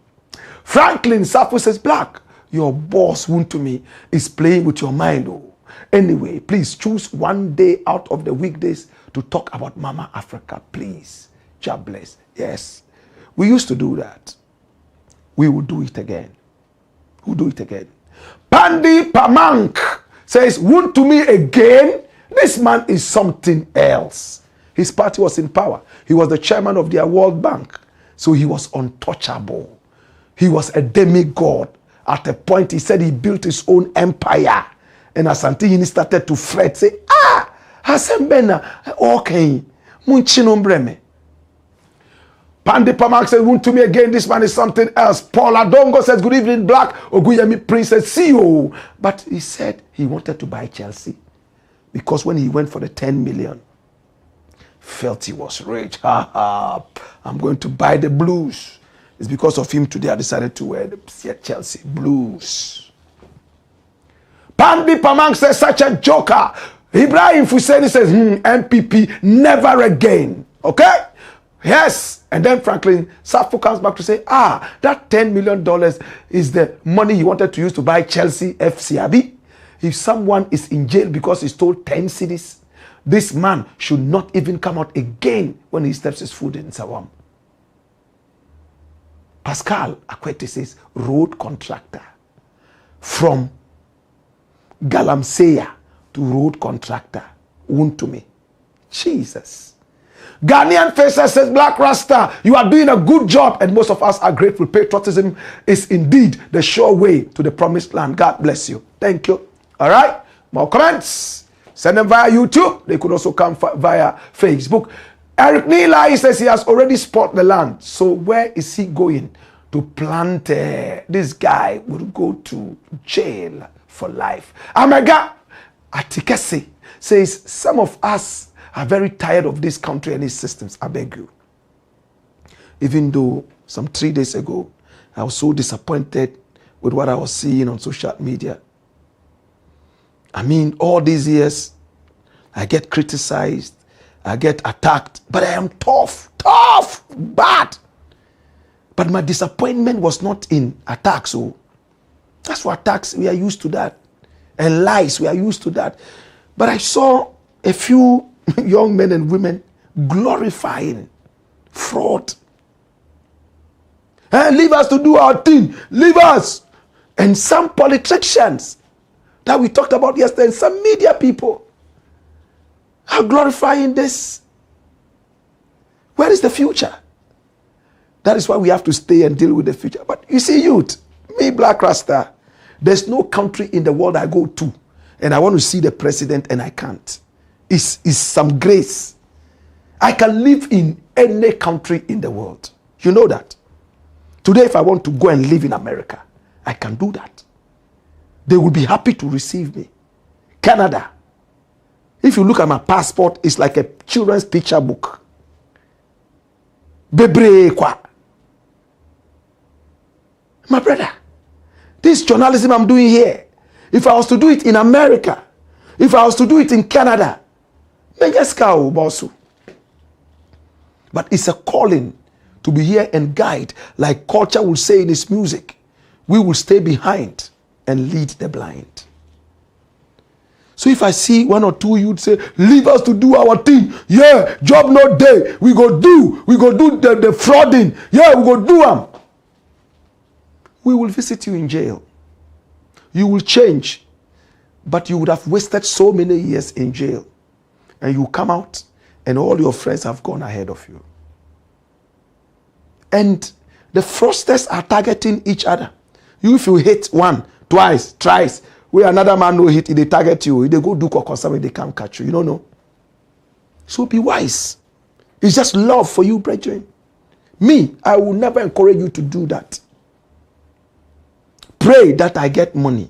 Franklin Safu says, Blakk, your boss Wontumi is playing with your mind. Oh. Anyway, please choose one day out of the weekdays to talk about Mama Africa, please. God bless. Yes, we used to do that. We will do it again. Pandi Pamank says, Wontumi again? This man is something else. His party was in power. He was the chairman of their World Bank. So he was untouchable. He was a demigod. At a point, he said he built his own empire. And Asante Yini started to fret, say, Hasembena, okay, Munchinombreme. Pandi Pamak says, Wontumi again, this man is something else. Paul Adongo says, good evening, Blakk. Oguyemi Princess, CEO. But he said he wanted to buy Chelsea. Because when he went for the 10 million, felt he was rich. I'm going to buy the Blues. It's because of him today I decided to wear the Chelsea Blues. Pandi Pamak says, such a joker. Ibrahim Fuseni says, MPP, never again. Okay? Yes. And then Franklin Sappho comes back to say, that $10 million is the money he wanted to use to buy Chelsea FC. If someone is in jail because he stole 10 cedis, this man should not even come out again when he steps his foot in Sawam. Pascal Akwete says, road contractor. From Galamsey to road contractor. Wontumi. Jesus. Ghanaian Faces says, Blakk Rasta, you are doing a good job and most of us are grateful. Patriotism is indeed the sure way to the promised land. God bless you. Thank you. All right. More comments. Send them via YouTube. They could also come via Facebook. Eric Nilai says he has already spotted the land. So where is he going to plant? This guy will go to jail for life. Amega Atikese says some of us are very tired of this country and its systems. I beg you. Even though some 3 days ago, I was so disappointed with what I was seeing on social media. I mean, all these years, I get criticized, I get attacked, but I am tough, bad. But my disappointment was not in attacks. So that's what attacks, we are used to that. And lies, we are used to that. But I saw a few young men and women glorifying fraud. Leave us to do our thing. Leave us. And some politicians that we talked about yesterday, and some media people are glorifying this. Where is the future? That is why we have to stay and deal with the future. But you see, youth, me, Blakk Rasta, there's no country in the world I go to and I want to see the president and I can't. is some grace. I can live in any country in the world. You know that. Today, if I want to go and live in America, I can do that. They will be happy to receive me. Canada. If you look at my passport, it's like a children's picture book. Bebre kwa. My brother, this journalism I'm doing here, if I was to do it in America, if I was to do it in Canada, but it's a calling to be here and guide, like Culture will say in his music. We will stay behind and lead the blind. So if I see one or two you'd say, leave us to do our thing. Yeah, job not day. We go do the frauding. Yeah, we go do them. We will visit you in jail. You will change. But you would have wasted so many years in jail. And you come out and all your friends have gone ahead of you. And the fraudsters are targeting each other. You, if you hit one, twice, thrice, where another man no hit, they target you. They go do something, they can't catch you. You don't know. So be wise. It's just love for you, brethren. Me, I will never encourage you to do that. Pray that I get money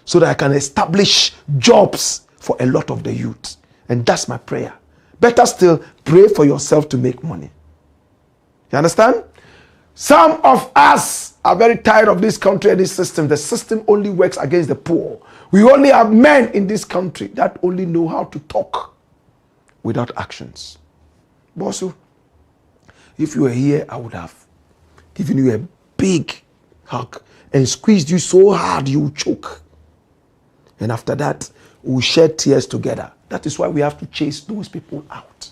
so that I can establish jobs for a lot of the youth. And that's my prayer. Better still, pray for yourself to make money. You understand? Some of us are very tired of this country and this system. The system only works against the poor. We only have men in this country that only know how to talk without actions. Bosu, if you were here, I would have given you a big hug and squeezed you so hard you would choke. And after that, we'll shed tears together. That is why we have to chase those people out.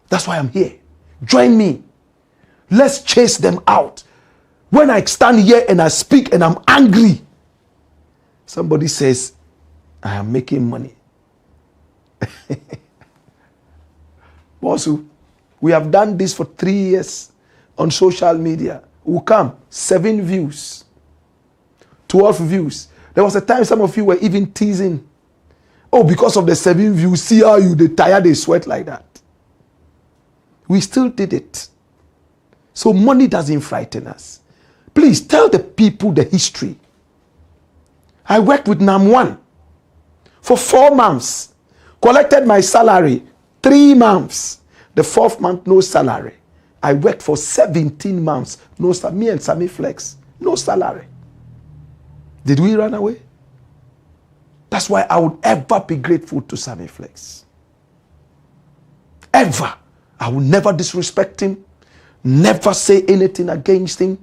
That's why I'm here. Join me. Let's chase them out. When I stand here and I speak and I'm angry, somebody says, I am making money. Also, we have done this for 3 years on social media. We'll come, 7 views, 12 views. There was a time some of you were even teasing. Oh, because of the 7 views, see how they tired, they sweat like that. We still did it. So money doesn't frighten us. Please tell the people the history. I worked with Nam1 for 4 months. Collected my salary 3 months. The 4th month, no salary. I worked for 17 months. No, me and Sammy Flex, no salary. Did we run away? That's why I would ever be grateful to Sammy Flex. Ever. I will never disrespect him. Never say anything against him.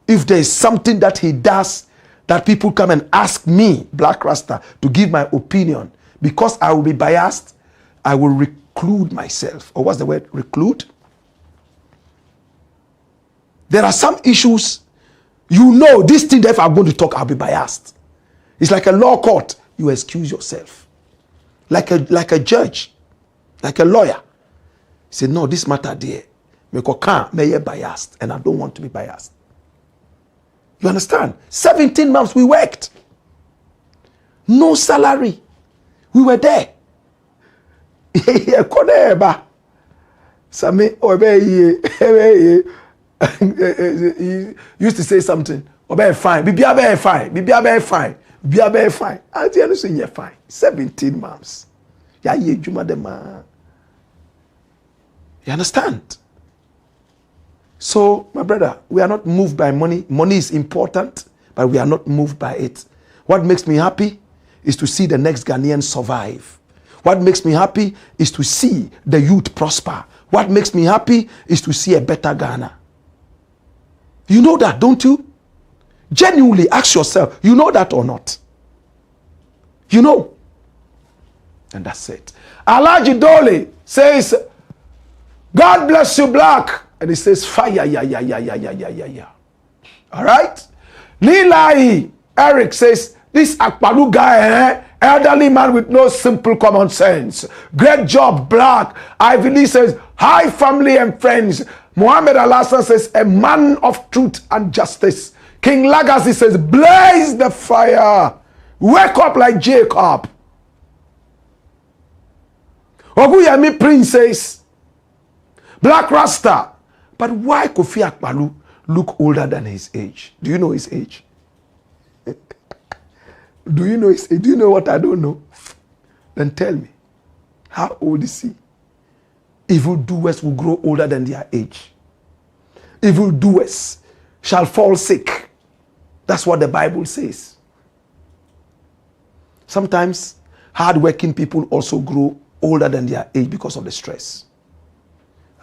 If there is something that he does that people come and ask me, Blakk Rasta, to give my opinion, because I will be biased, I will reclude myself. Or what's the word? Reclude? There are some issues, you know, this thing that if I'm going to talk, I'll be biased. It's like a law court. You excuse yourself. Like a judge, like a lawyer. Say, no, this matter there. May be biased, and I don't want to be biased. You understand? 17 months we worked. No salary. We were there. He used to say something. Obey fine. Be fine. Be fine. Be fine. And the other saying, yeah, fine. 17 months. Yeah, you understand? So, my brother, we are not moved by money. Money is important, but we are not moved by it. What makes me happy is to see the next Ghanaian survive. What makes me happy is to see the youth prosper. What makes me happy is to see a better Ghana. You know that, don't you? Genuinely ask yourself, you know that or not? You know? And that's it. Alhaji Dole says, God bless you, Blakk. And he says, fire, yeah. All right? Nilai Eric says, this Akpaloo guy, elderly man with no simple common sense. Great job, Blakk. Ivy Lee says, hi, family and friends. Muhammad Al-Hassan says, a man of truth and justice. King Legacy says, blaze the fire. Wake up like Jacob. Oguyemi Princess, Blakk Rasta. But why Kofi Akpaloo look older than his age? Do you know his age? Do you know his age? Do you know what I don't know? Then tell me, how old is he? Evildoers will grow older than their age. Evildoers shall fall sick. That's what the Bible says. Sometimes hardworking people also grow older than their age because of the stress.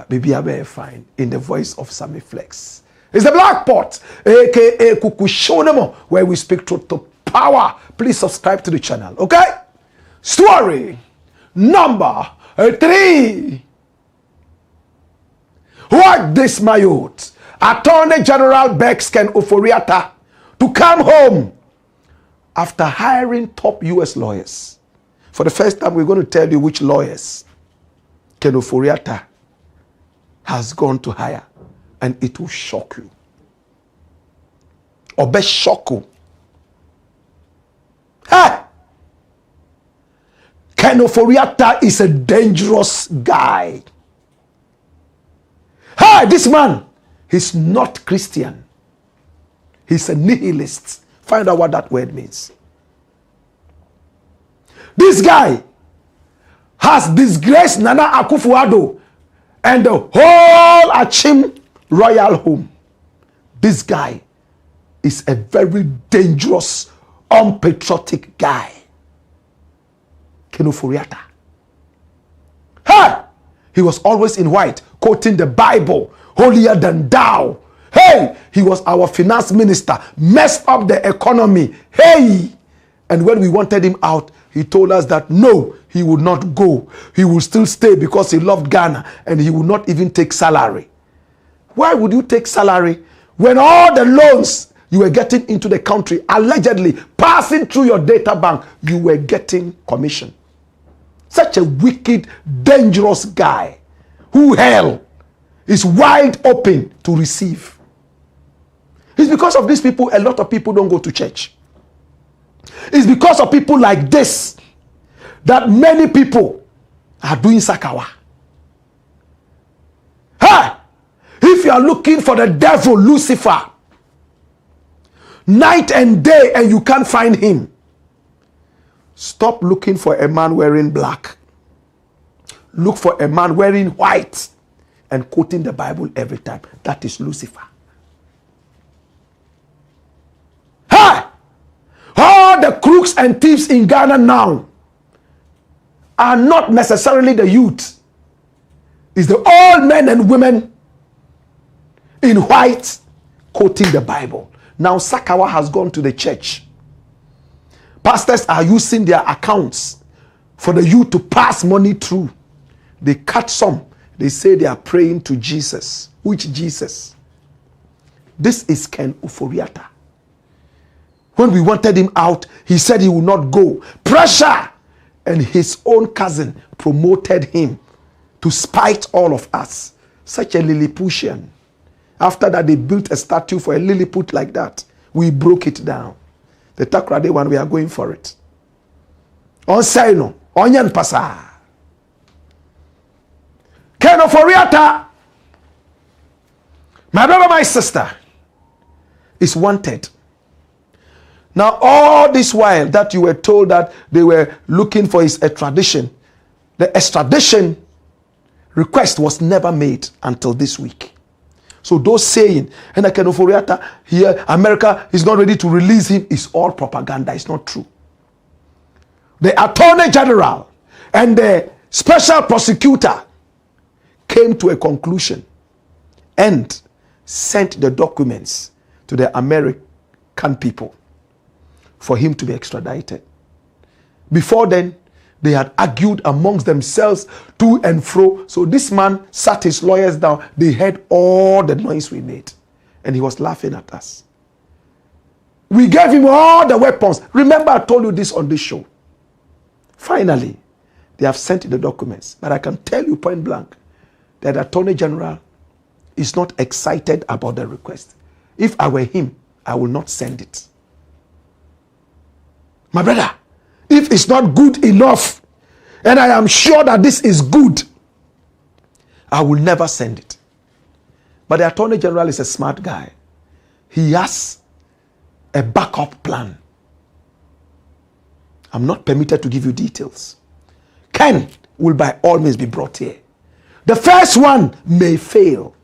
Maybe I better find in the voice of Sammy Flex. It's the Blakk Pot, aka Kuku Shonemo, where we speak truth to power. Please subscribe to the channel, okay? Story number 3. What this, my youth? Attorney General begs Ken OFORI-ATTA to come home after hiring top US lawyers. For the first time, we're going to tell you which lawyers Ken OFORI-ATTA has gone to hire, and it will shock you. Or best shock you. Hey! Ken OFORI-ATTA is a dangerous guy. Hey, this man, he's not Christian. He's a nihilist. Find out what that word means. This guy has disgraced Nana Akufo-Addo and the whole Achim royal home. This guy is a very dangerous, unpatriotic guy. Ken OFORI-ATTA. Hey! He was always in white, quoting the Bible, holier than thou. Hey! He was our finance minister, messed up the economy. Hey! And when we wanted him out, he told us that no, he would not go. He will still stay because he loved Ghana, and he would not even take salary. Why would you take salary when all the loans you were getting into the country, allegedly passing through your data bank, you were getting commission? Such a wicked, dangerous guy who hell is wide open to receive. It's because of these people a lot of people don't go to church. It's because of people like this that many people are doing sakawa. Hey! If you are looking for the devil, Lucifer, night and day, and you can't find him, stop looking for a man wearing black. Look for a man wearing white and quoting the Bible every time. That is Lucifer. Hey! All the crooks and thieves in Ghana now are not necessarily the youth. It's the old men and women in white quoting the Bible. Now Sakawa has gone to the church. Pastors are using their accounts for the youth to pass money through. They cut some. They say they are praying to Jesus. Which Jesus? This is Ken OFORI-ATTA. When we wanted him out, he said he would not go. Pressure! And his own cousin promoted him to spite all of us. Such a Lilliputian. After that, they built a statue for a Lilliput like that. We broke it down. The Takrade one, we are going for it. On Saino, Onyan Pasa. Ken OFORI-ATTA, my brother, my sister, is wanted. Now, all this while that you were told that they were looking for his extradition, the extradition request was never made until this week. So those saying, and Ken OFORI-ATTA here, America is not ready to release him, is all propaganda. It's not true. The Attorney General and the Special Prosecutor came to a conclusion and sent the documents to the American people for him to be extradited. Before then, they had argued amongst themselves to and fro. So this man sat his lawyers down. They heard all the noise we made. And he was laughing at us. We gave him all the weapons. Remember, I told you this on this show. Finally, they have sent the documents. But I can tell you point blank that the Attorney General is not excited about the request. If I were him, I will not send it. My brother, if it's not good enough and I am sure that this is good, I will never send it. But the Attorney General is a smart guy. He has a backup plan. I'm not permitted to give you details. Ken will by all means be brought here. The first one may fail.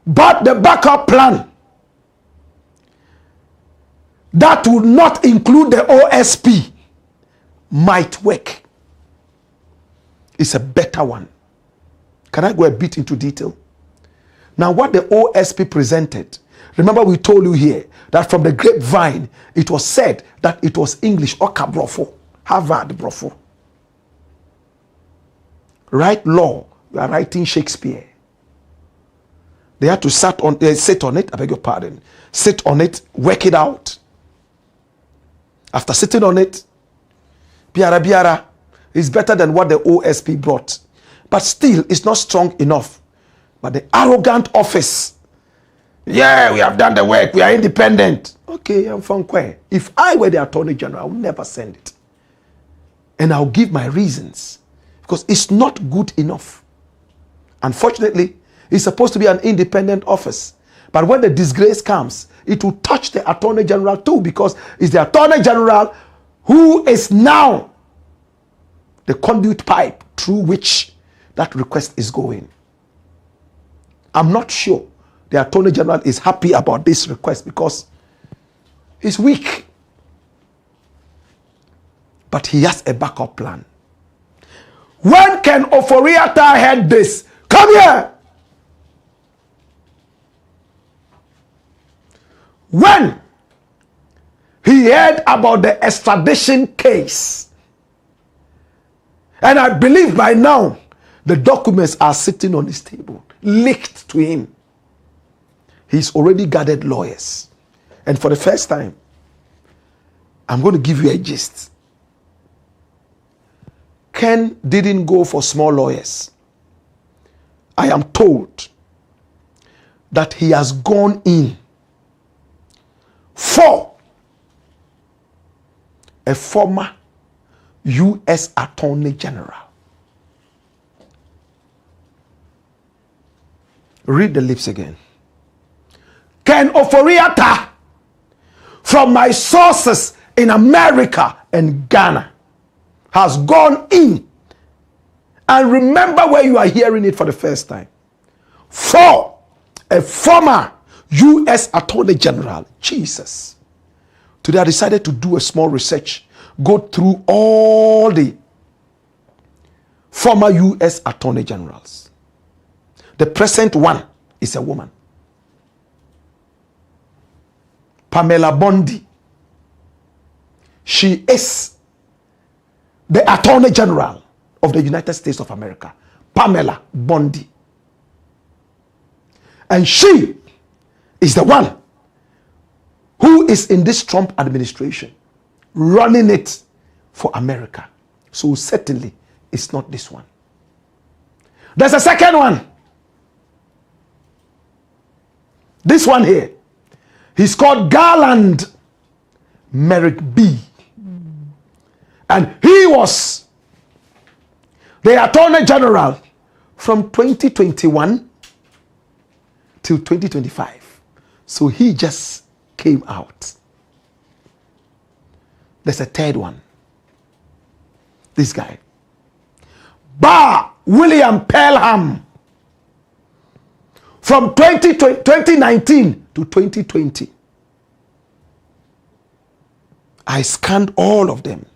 But the backup plan that will not include the OSP might work. It's a better one. Can I go a bit into detail? Now, what the OSP presented, remember we told you here that from the grapevine, it was said that it was English, Oka Brofo, Harvard Brofo. Write law, you are writing Shakespeare. They had to sit on it, I beg your pardon, sit on it, work it out. After sitting on it, biara is better than what the OSP brought. But still, it's not strong enough. But the arrogant office, yeah, we have done the work, we are independent. Okay, I'm from Kwe. If I were the Attorney General, I would never send it. And I'll give my reasons. Because it's not good enough. Unfortunately, it's supposed to be an independent office. But when the disgrace comes, it will touch the Attorney General too, because it's the Attorney General who is now the conduit pipe through which that request is going. I'm not sure the Attorney General is happy about this request because he's weak. But he has a backup plan. When can OFORI-ATTA heard this? Come here! When he heard about the extradition case, and I believe by now the documents are sitting on his table, leaked to him. He's already gathered lawyers. And for the first time, I'm going to give you a gist. Ken didn't go for small lawyers. I am told that he has gone in for a former U.S. Attorney General. Read the lips again. Ken OFORI-ATTA, from my sources in America and Ghana, has gone in. And remember where you are hearing it for the first time. For a former U.S. Attorney General, Jesus. Today I decided to do a small research, go through all the former U.S. Attorney Generals. The present one is a woman. Pamela Bondi. She is the Attorney General of the United States of America. Pamela Bondi. And she is the one who is in this Trump administration running it for America. So certainly it's not this one. There's a second one. This one here. He's called Garland Merrick B. And he was the Attorney General from 2021 till 2025. So he just came out. There's a third one. This guy. Bar William Pelham. From 2019 to 2020. I scanned all of them.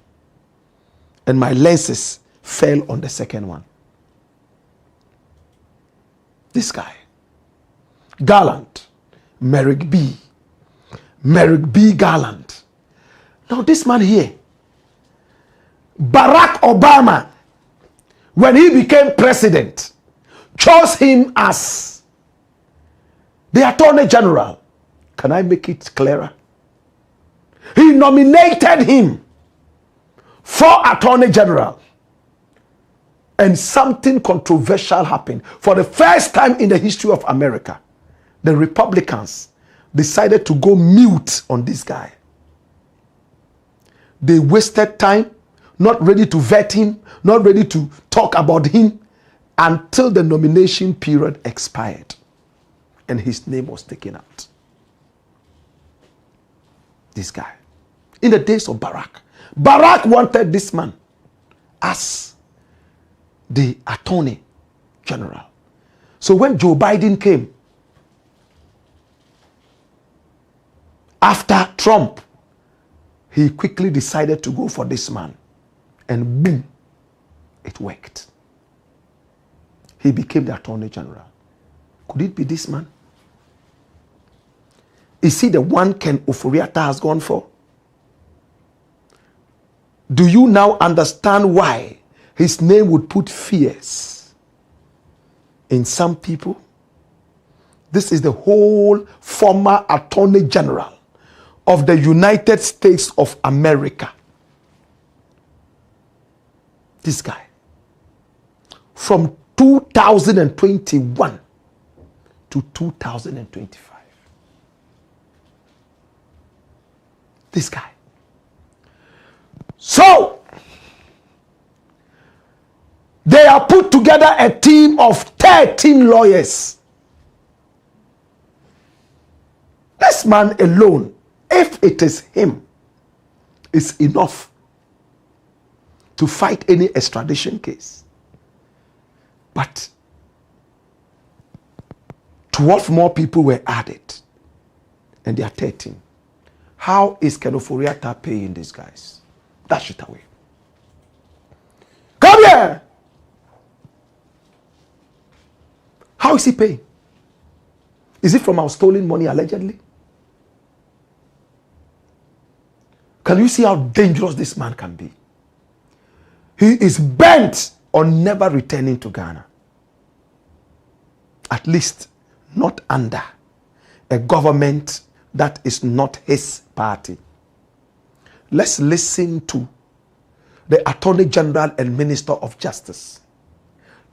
And my lenses fell on the second one. This guy. Garland. Merrick B. Merrick B. Garland. Now this man here, Barack Obama, when he became president, chose him as the Attorney General. Can I make it clearer? He nominated him for Attorney General. And something controversial happened. For the first time in the history of America, the Republicans decided to go mute on this guy. They wasted time, not ready to vet him, not ready to talk about him until the nomination period expired and his name was taken out. This guy. In the days of Barack wanted this man as the Attorney General. So when Joe Biden came, after Trump, he quickly decided to go for this man. And boom, it worked. He became the Attorney General. Could it be this man? Is he the one Ken OFORI-ATTA has gone for? Do you now understand why his name would put fears in some people? This is the whole former Attorney General of the United States of America. This guy. From 2021 to 2025. This guy. So, they are put together a team of 13 lawyers. This man alone, if it is him, is enough to fight any extradition case. But 12 more people were added, and they are 13. How is Ken OFORI-ATTA paying these guys? Dash it away. Come here! How is he paying? Is it from our stolen money, allegedly? Can you see how dangerous this man can be? He is bent on never returning to Ghana. At least not under a government that is not his party. Let's listen to the Attorney General and Minister of Justice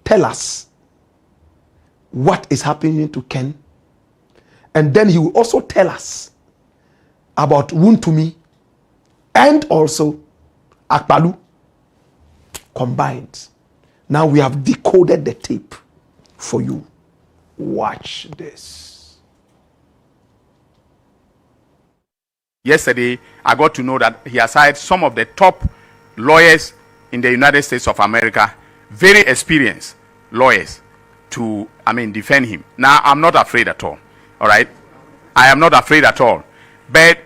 tell us what is happening to Ken, and then he will also tell us about Wontumi and also Akpaloo combined. Now we have decoded the tape for you. Watch this. Yesterday, I got to know that he has hired some of the top lawyers in the United States of America, very experienced lawyers, to, defend him. Now, I'm not afraid at all. All right? I am not afraid at all. But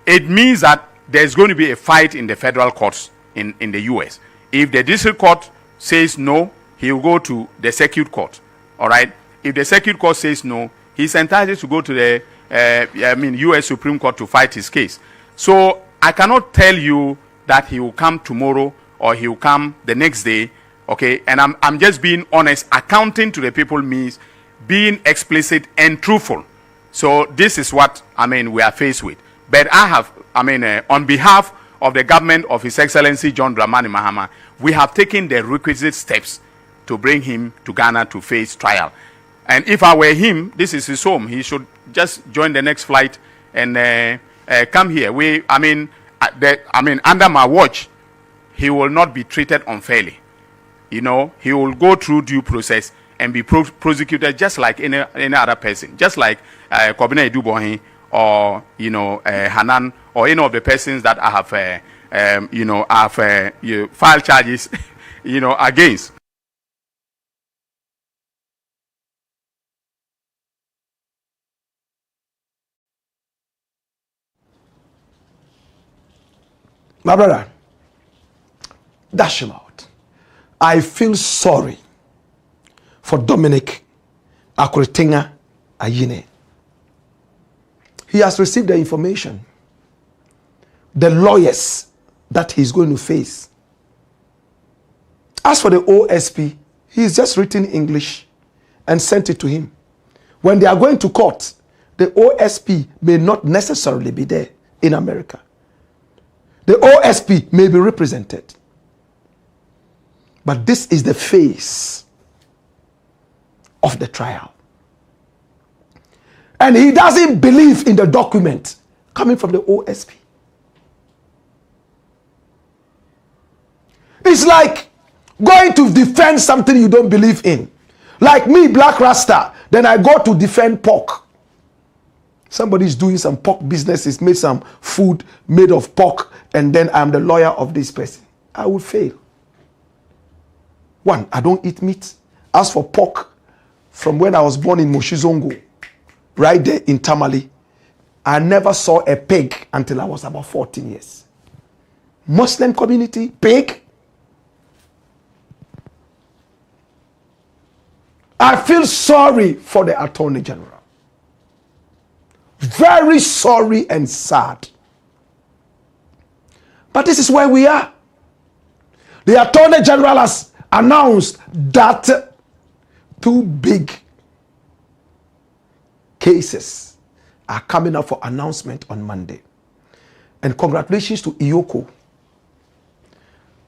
it means that there's going to be a fight in the federal courts in the U.S. If the district court says no, he will go to the circuit court. All right? If the circuit court says no, he's entitled to go to the U.S. Supreme Court to fight his case. So I cannot tell you that he will come tomorrow or he will come the next day, okay? And I'm just being honest. Accounting to the people means being explicit and truthful. So this is what, we are faced with. But I have, on behalf of the government of His Excellency John Dramani Mahama, we have taken the requisite steps to bring him to Ghana to face trial. And if I were him, this is his home. He should just join the next flight and come here. Under my watch, he will not be treated unfairly. You know, he will go through due process and be prosecuted just like any other person. Just like Kobina Edubohi or, Hanan or any of the persons that I have, filed charges, against. My brother, dash him out. I feel sorry for Dominic Akuritinga Ayine. He has received the information, the lawyers that he's going to face. As for the OSP, he's just written English and sent it to him. When they are going to court, the OSP may not necessarily be there in America. The OSP may be represented. But this is the face of the trial. And he doesn't believe in the document coming from the OSP. It's like going to defend something you don't believe in. Like me, Black Rasta, then I go to defend pork. Somebody's doing some pork business, he's made some food made of pork, and then I'm the lawyer of this person. I will fail. One, I don't eat meat. As for pork, from when I was born in Moshizongo, right there in Tamale, I never saw a pig until I was about 14 years. Muslim community, pig. I feel sorry for the Attorney General. Very sorry and sad. But this is where we are. The Attorney General has announced that 2 big cases are coming up for announcement on Monday. And congratulations to Iyoko.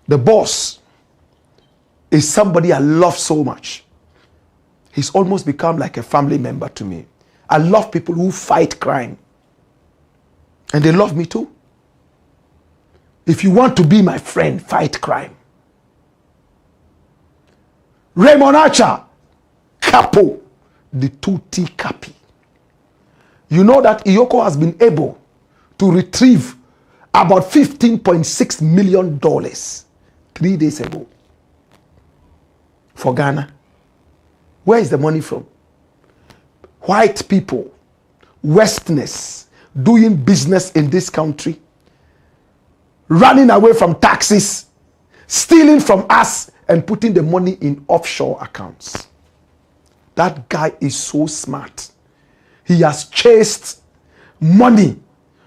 The boss is somebody I love so much. He's almost become like a family member to me. I love people who fight crime. And they love me too. If you want to be my friend, fight crime. Raymond Archer, Capo, the 2T Capi. You know that Iyoko has been able to retrieve about $15.6 million 3 days ago for Ghana. Where is the money from? White people, Westerners, doing business in this country, running away from taxes, stealing from us, and putting the money in offshore accounts. That guy is so smart. He has chased money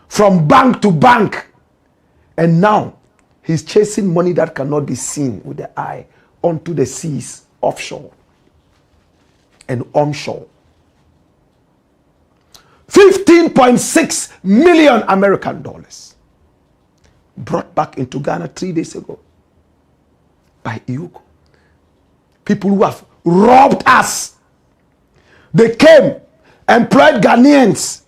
from bank to bank, and now he's chasing money that cannot be seen with the eye onto the seas, offshore and onshore. 15.6 million American dollars brought back into Ghana 3 days ago by Iyoko. People who have robbed us. They came, employed Ghanaians.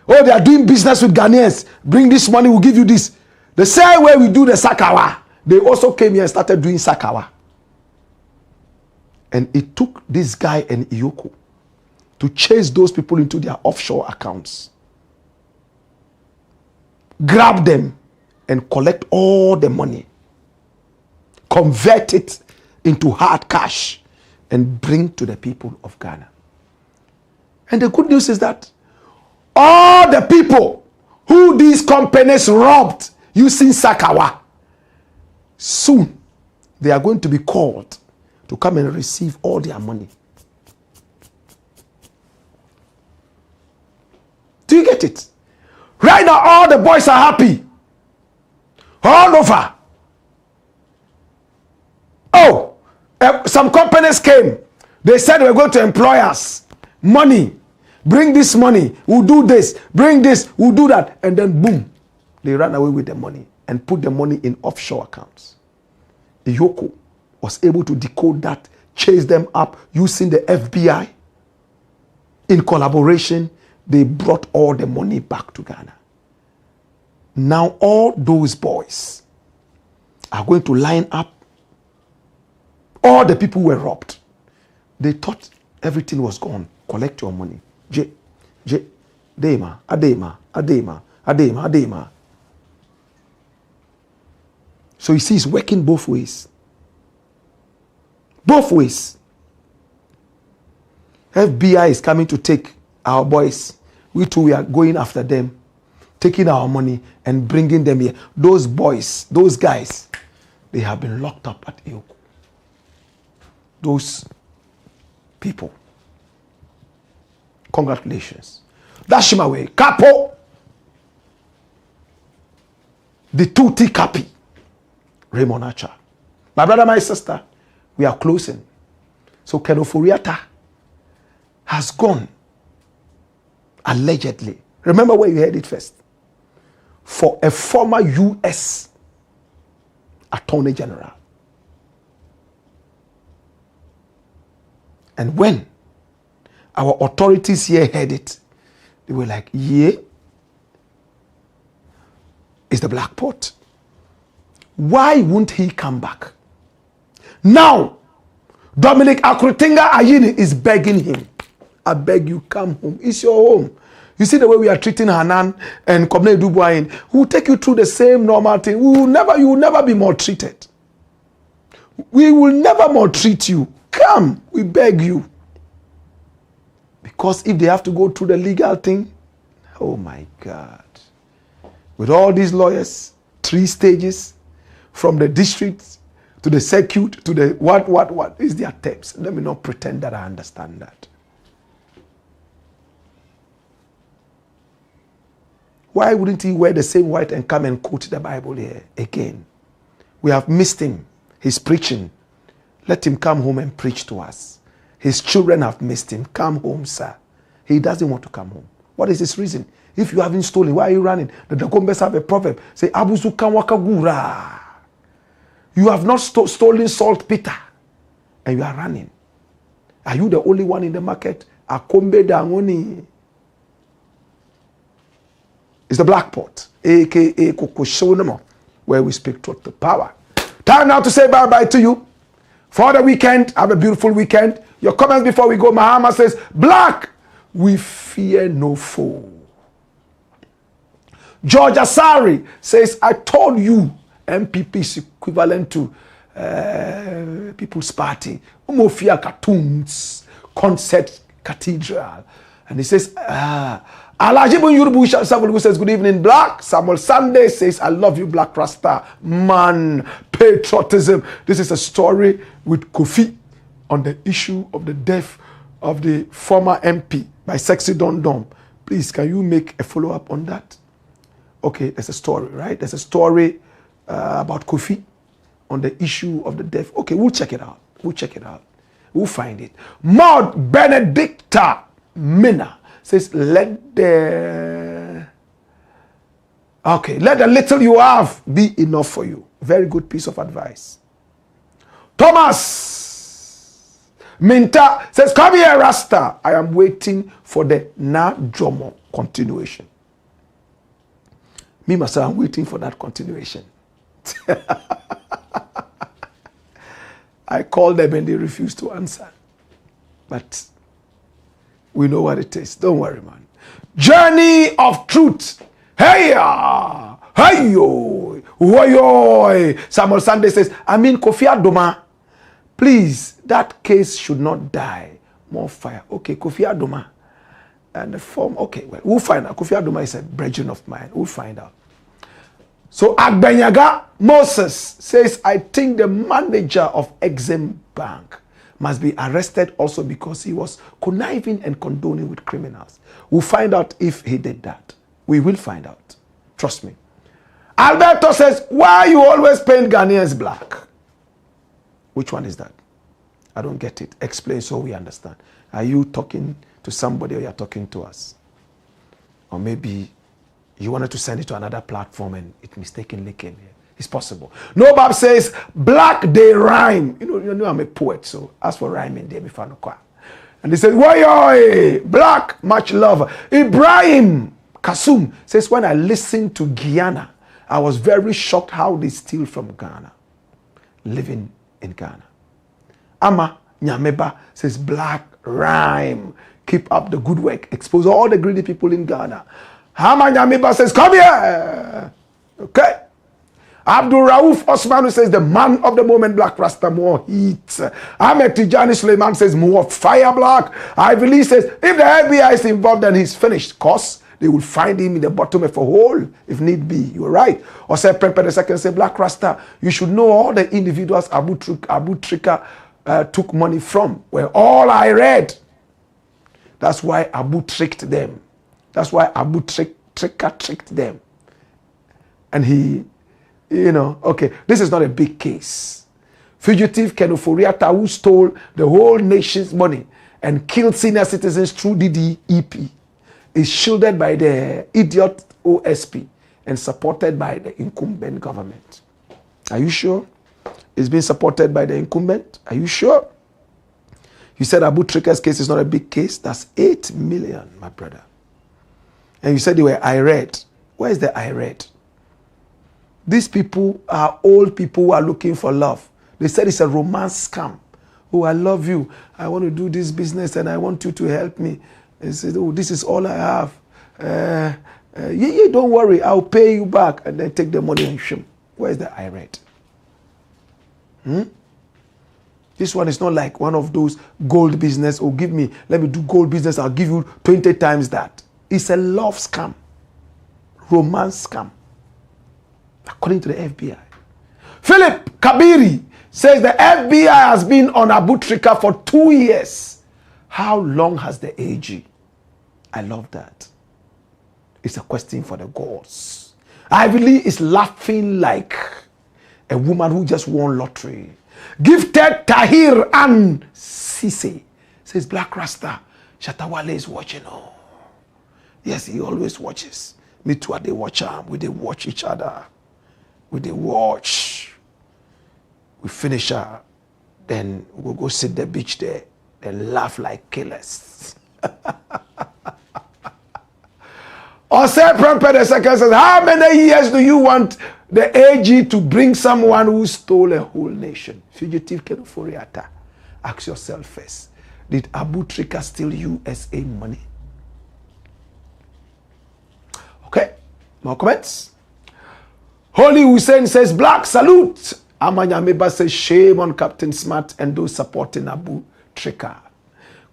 Oh, they are doing business with Ghanaians. Bring this money, we'll give you this. The same way we do the Sakawa, they also came here and started doing Sakawa. And it took this guy and Iyoko to chase those people into their offshore accounts, grab them and collect all the money, convert it into hard cash and bring to the people of Ghana. And the good news is that all the people who these companies robbed using Sakawa, soon they are going to be called to come and receive all their money. Do you get it? Right now, all the boys are happy. All over. Oh, some companies came. They said we're going to employ us. Money. Bring this money. We'll do this. Bring this. We'll do that. And then boom. They ran away with the money and put the money in offshore accounts. Iyoko was able to decode that, chase them up using the FBI. In collaboration, they brought all the money back to Ghana. Now all those boys are going to line up. All the people were robbed. They thought everything was gone. Collect your money. Adema, Adema, Adema, Adema, Adema. So you see, it's working both ways. Both ways. FBI is coming to take our boys. We too, we are going after them, taking our money and bringing them here. Those boys, those guys, they have been locked up at Iyoko. Those people. Congratulations. That's my way. Capo. The 2T Capi. Raymond Archer. My brother, my sister, we are closing. So OFORI-ATTA has gone, allegedly. Remember where you heard it first. For a former U.S. Attorney General. And when our authorities here heard it, they were like, yeah, it's the black pot. Why won't he come back? Now, Dominic Akrutinga Ayini is begging him. I beg you, come home. It's your home. You see the way we are treating Hanan and Kobne Dubois. We will take you through the same normal thing. You will never be maltreated. We will never maltreat you. Come, we beg you. Because if they have to go through the legal thing, oh my God. With all these lawyers, 3 stages, from the district to the circuit to the what is their steps. Let me not pretend that I understand that. Why wouldn't he wear the same white and come and quote the Bible here again? We have missed him. He's preaching. Let him come home and preach to us. His children have missed him. Come home, sir. He doesn't want to come home. What is his reason? If you haven't stolen, why are you running? The Dagombes have a proverb. Say, Abuzu Kanwakagura. You have not stolen saltpeter. And you are running. Are you the only one in the market? Akombe Dangoni. It's the Black Pot, a.k.a. Kokoshonamo, where we speak truth to power. Time now to say bye-bye to you. For the weekend, have a beautiful weekend. Your comments before we go. Mahama says, Blakk, we fear no foe. George Asari says, I told you MPP is equivalent to People's Party. Umofia cartoons, concert cathedral. And he says, Alajibun Yurubu says, good evening, Blakk. Samuel Sunday says, I love you, Black Rasta. Man, patriotism. This is a story with Kofi on the issue of the death of the former MP by Sexy Don Dom. Please, can you make a follow-up on that? Okay, there's a story, right? There's a story about Kofi on the issue of the death. Okay, we'll check it out. We'll check it out. We'll find it. Maud Benedicta Mina says, let the little you have be enough for you. Very good piece of advice. Thomas Minta says, come here, Rasta. I am waiting for the Na Jomo continuation. Me myself, I'm waiting for that continuation. I called them and they refused to answer. But we know what it is. Don't worry, man. Journey of truth. Hey, hey, yo, yo. Samuel Sunday says, I mean, Kofi Adoma, please, that case should not die. More fire. Okay, Kofi Adoma. And the form, okay, well, we'll find out. Kofi Adoma is a brethren of mine. We'll find out. So Agbenyaga Moses says, I think the manager of Exim Bank must be arrested also because he was conniving and condoning with criminals. We'll find out if he did that. We will find out. Trust me. Alberto says, why you always paint Ghanaians black? Which one is that? I don't get it. Explain so we understand. Are you talking to somebody or you're talking to us? Or maybe you wanted to send it to another platform and it mistakenly came here. It's possible. Nobab says, Blakk, they rhyme. You know I'm a poet, so as for rhyming, they be fun. And they said, why, Blakk, much love. Ibrahim Kasum says, when I listened to Guyana, I was very shocked how they steal from Ghana, living in Ghana. Ama Nyameba says, Blakk, rhyme. Keep up the good work. Expose all the greedy people in Ghana. Ama Nyameba says, come here. Okay. Abdul Rauf Osman says, the man of the moment, Black Rasta, more heat. Ahmed Tijani Suleiman says, more fire, Blakk. Ivy Lee says, if the FBI is involved, then he's finished. Cause they will find him in the bottom of a hole, if need be. You're right. Or say, Prempe the second say, Black Rasta, you should know all the individuals Abu Trica took money from. Were all I read. That's why Abu tricked them. That's why Abu Trica tricked them. And he, okay, this is not a big case. Fugitive OFORI-ATTA, who stole the whole nation's money and killed senior citizens through DDEP, is shielded by the idiot OSP and supported by the incumbent government. Are you sure? It's being supported by the incumbent? Are you sure? You said Abu Trica's case is not a big case. That's 8 million, my brother. And you said they were irate. Where is the irate? These people are old people who are looking for love. They said it's a romance scam. Oh, I love you. I want to do this business and I want you to help me. They said, oh, this is all I have. Yeah, don't worry. I'll pay you back. And then take the money and shim. Where's the irate? This one is not like one of those gold business. Oh, let me do gold business. I'll give you 20 times that. It's a love scam. Romance scam. According to the FBI. Philip Kabiri says the FBI has been on Abu Trica for 2 years. How long has the AG? I love that. It's a question for the gods. Ivy Lee is laughing like a woman who just won lottery. Gifted Tahir and Sise says Black Rasta. Shatawale is watching. Oh, yes, he always watches. Me too. They watch him. We they watch each other. We they watch. We finish her. Then we'll go sit the beach there. Then laugh like killers. Osei Prempeh the second says, how many years do you want the AG to bring someone who stole a whole nation? Fugitive OFORI-ATTA. Ask yourself first. Did Abu Trica steal USA money? Okay. More comments? Holy Hussein says, Blakk salute. Amanya Meba says, shame on Captain Smart and those supporting Abu Trica.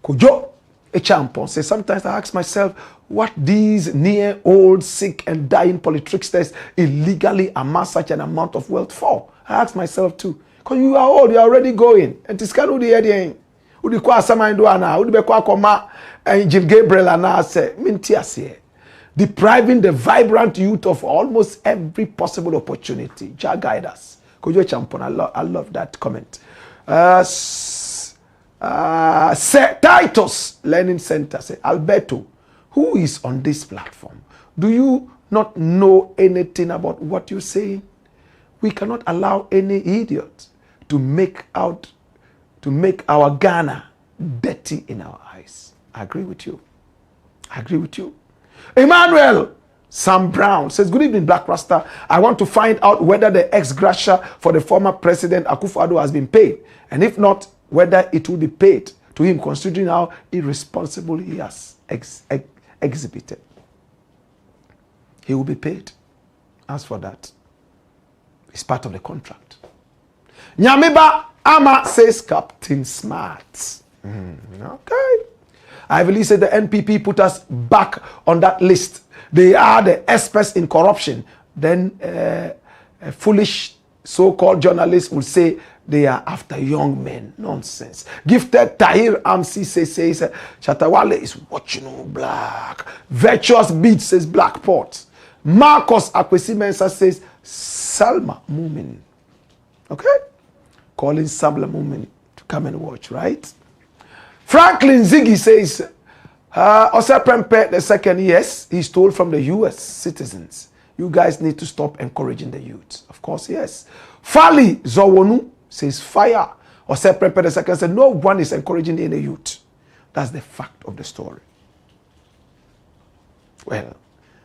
Kujo Echampon says, sometimes I ask myself what these near old, sick and dying politricksters illegally amass such an amount of wealth for. I ask myself too. Because you are old, you are already going. And this kind of the heading. Udi kwa sama ndo ana, udi be kwa koma Jim Gabriel ana say, mintiase. Depriving the vibrant youth of almost every possible opportunity. Jah guide us. Kojo Champon, I love that comment. Titus Learning Center say, Alberto, who is on this platform? Do you not know anything about what you're saying? We cannot allow any idiot to make our Ghana dirty in our eyes. I agree with you. I agree with you. Emmanuel Sam Brown says, good evening, Black Rasta. I want to find out whether the ex-gratia for the former president Akufo-Addo has been paid. And if not, whether it will be paid to him, considering how irresponsible he has exhibited. He will be paid. As for that, it's part of the contract. Nyamiba Ama says Captain Smart. Okay. I believe said the NPP put us back on that list. They are the experts in corruption. Then a foolish so-called journalists will say they are after young men. Nonsense. Gifted Tahir Amsi says Chatawale is watching Black. Virtuous Beat says Blackport. Marcos Akwesi Mensah says Salma Mumin. Okay? Calling Salma Mumin to come and watch, right? Franklin Ziggy says Osei Prempeh the second, yes, he stole from the US citizens. You guys need to stop encouraging the youth. Of course, yes. Fali Zawonu says fire. Osei Prempeh the second said no one is encouraging any youth. That's the fact of the story. Well,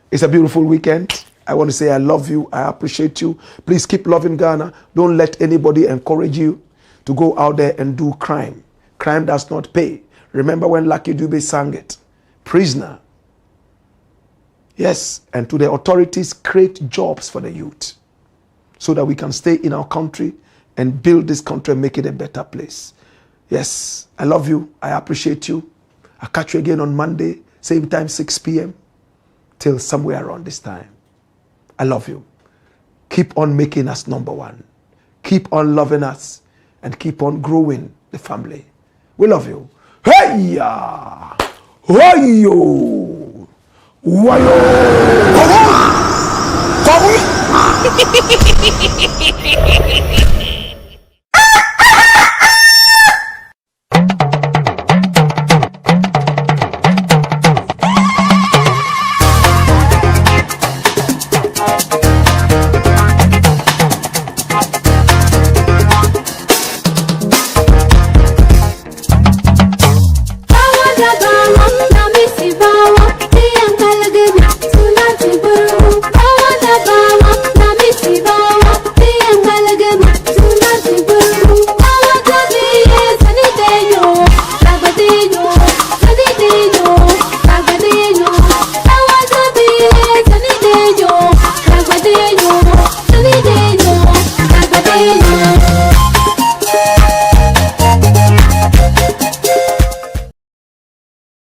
it's a beautiful weekend. I want to say I love you. I appreciate you. Please keep loving Ghana. Don't let anybody encourage you to go out there and do crime. Crime does not pay. Remember when Lucky Dube sang it? Prisoner. Yes, and to the authorities, create jobs for the youth so that we can stay in our country and build this country and make it a better place. Yes, I love you. I appreciate you. I'll catch you again on Monday, same time, 6 p.m. till somewhere around this time. I love you. Keep on making us number one. Keep on loving us and keep on growing the family. We love you. Hey ya! Wayo! Wayo! Siva Thank you.